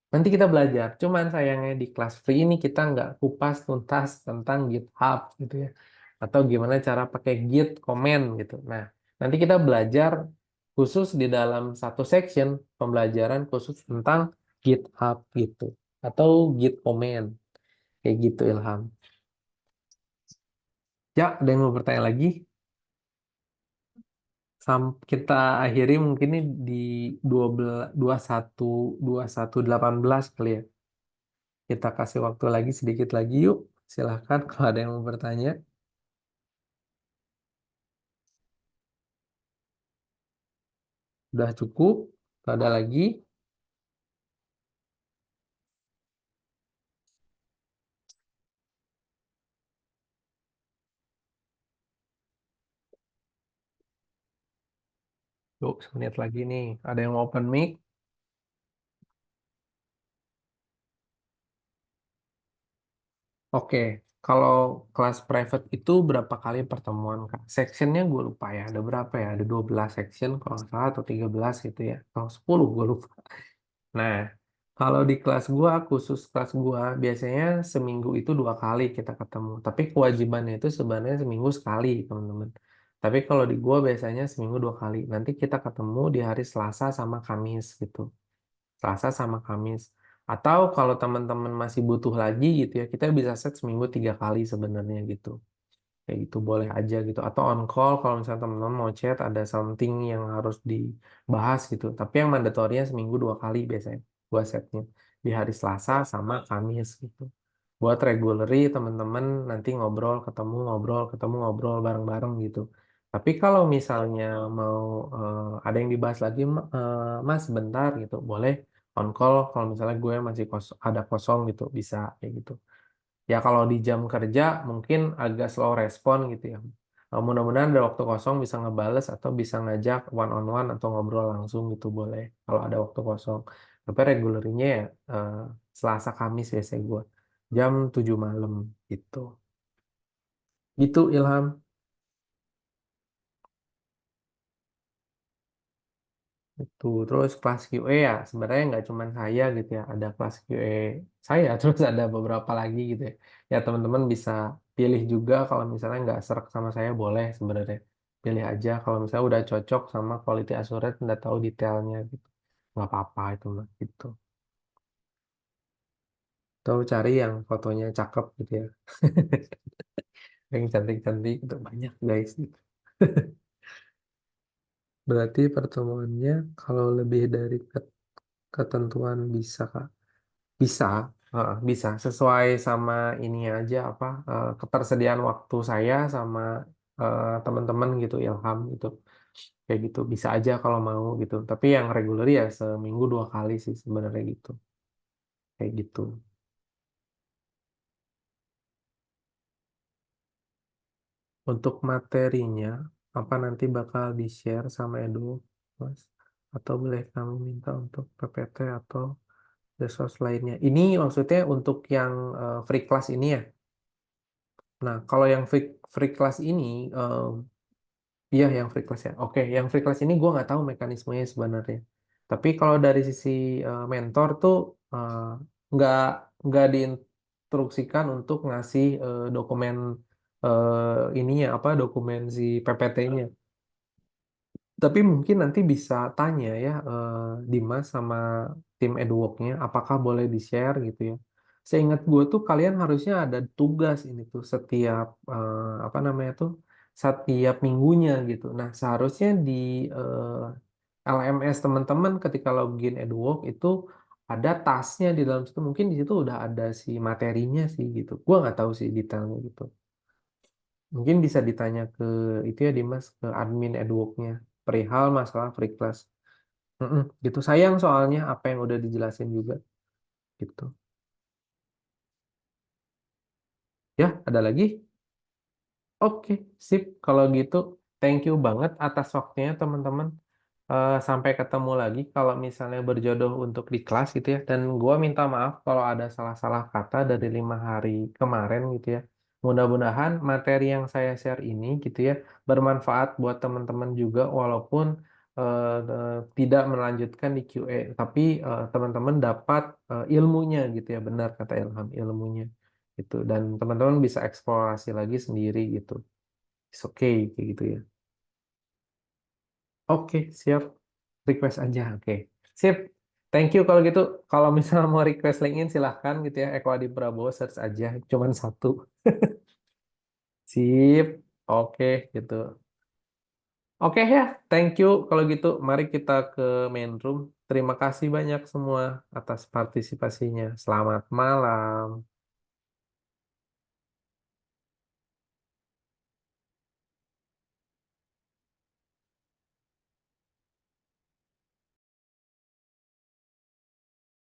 Nanti kita belajar. Cuman sayangnya di kelas free ini kita nggak kupas tuntas tentang GitHub gitu ya. Atau gimana cara pakai Git command gitu. Nah, nanti kita belajar khusus di dalam satu section pembelajaran khusus tentang GitHub gitu. Atau Git command. Kayak gitu Ilham. Ya, ada yang mau bertanya lagi? Kita akhiri mungkin ini di 12, 21 kali ya. Kita kasih waktu lagi sedikit lagi yuk. Silahkan kalau ada yang mau bertanya. Udah cukup? Kalau ada lagi? Yuk, semenit lagi nih. Ada yang mau open mic? Oke. Kalau kelas private itu berapa kali pertemuan, Kak? Sectionnya gue lupa ya. Ada berapa ya? Ada 12 section kalau nggak salah atau 13 gitu ya. Atau 10 gue lupa. Nah, kalau di kelas gua, khusus kelas gua, biasanya seminggu itu 2 kali kita ketemu. Tapi kewajibannya itu sebenarnya seminggu sekali, teman-teman. Tapi kalau di gua biasanya seminggu 2 kali. Nanti kita ketemu di hari Selasa sama Kamis gitu. Selasa sama Kamis. Atau kalau teman-teman masih butuh lagi gitu ya, kita bisa set seminggu 3 kali sebenarnya gitu. Kayak gitu boleh aja gitu. Atau on call kalau misalnya teman-teman mau chat ada something yang harus dibahas gitu. Tapi yang mandatorinya seminggu 2 kali biasanya. Dua setnya. Di hari Selasa sama Kamis gitu. Buat regularly teman-teman nanti ngobrol, ketemu, ngobrol bareng-bareng gitu. Tapi kalau misalnya mau ada yang dibahas lagi, Mas bentar gitu. Boleh on call kalau misalnya gue masih ada kosong gitu. Bisa kayak gitu. Ya kalau di jam kerja mungkin agak slow respon gitu ya. Mudah-mudahan ada waktu kosong bisa ngebales atau bisa ngajak one on one atau ngobrol langsung gitu boleh kalau ada waktu kosong. Tapi regulernya ya eh, Selasa Kamis biasanya gue jam 7 malam gitu. Gitu Ilham. Itu terus kelas QA ya sebenarnya nggak cuma saya gitu ya, ada kelas QA saya terus ada beberapa lagi gitu ya. Ya teman-teman bisa pilih juga kalau misalnya nggak serak sama saya boleh sebenarnya pilih aja kalau misalnya udah cocok sama quality assurance udah tahu detailnya gitu nggak apa-apa itu mah gitu. Tahu cari yang fotonya cakep gitu ya, yang cantik-cantik itu banyak guys gitu. Berarti pertemuannya kalau lebih dari ketentuan bisa Kak. Bisa, bisa sesuai sama ini aja apa ketersediaan waktu saya sama teman-teman gitu Ilham gitu kayak gitu bisa aja kalau mau gitu. Tapi yang reguler ya seminggu 2 kali sih sebenarnya gitu kayak gitu. Untuk materinya apa nanti bakal di-share sama Edu, Mas? Atau boleh kami minta untuk PPT atau resource lainnya? Ini maksudnya untuk yang free class ini ya. Nah, kalau yang free class ini iya, yang free class ya. Oke, yang free class ini gue nggak tahu mekanismenya sebenarnya. Tapi kalau dari sisi mentor tuh eh, nggak nggak diinstruksikan untuk ngasih dokumen ininya apa dokumen si PPT-nya. Tapi mungkin nanti bisa tanya ya Dimas sama tim Edwok-nya apakah boleh di-share gitu ya. Seingat gue tuh kalian harusnya ada tugas ini tuh setiap apa namanya tuh setiap minggunya gitu. Nah, seharusnya di LMS teman-teman ketika login Edwok itu ada tasnya di dalam situ. Mungkin di situ udah ada si materinya sih gitu. Gua nggak tahu sih detailnya gitu. Mungkin bisa ditanya ke itu ya Dimas ke admin Edwoknya perihal masalah free class. Mm-mm, gitu sayang soalnya apa yang udah dijelasin juga gitu. Ya, ada lagi? Oke, sip. Kalau gitu, thank you banget atas waktunya teman-teman. Sampai ketemu lagi kalau misalnya berjodoh untuk di kelas gitu ya. Dan gua minta maaf kalau ada salah-salah kata dari 5 hari kemarin gitu ya. Mudah-mudahan materi yang saya share ini gitu ya bermanfaat buat teman-teman juga walaupun tidak melanjutkan di QA, tapi teman-teman dapat ilmunya gitu ya. Benar kata Ilham, ilmunya gitu. Dan teman-teman bisa eksplorasi lagi sendiri gitu. It's okay kayak gitu ya. Oke, siap. Request aja, oke. Sip. Thank you kalau gitu. Kalau misalnya mau request LinkedIn silahkan gitu ya. Eko Adi Prabowo search aja. Cuman satu. Sip. Oke, gitu. Oke ya, thank you. Kalau gitu, mari kita ke main room. Terima kasih banyak semua atas partisipasinya. Selamat malam.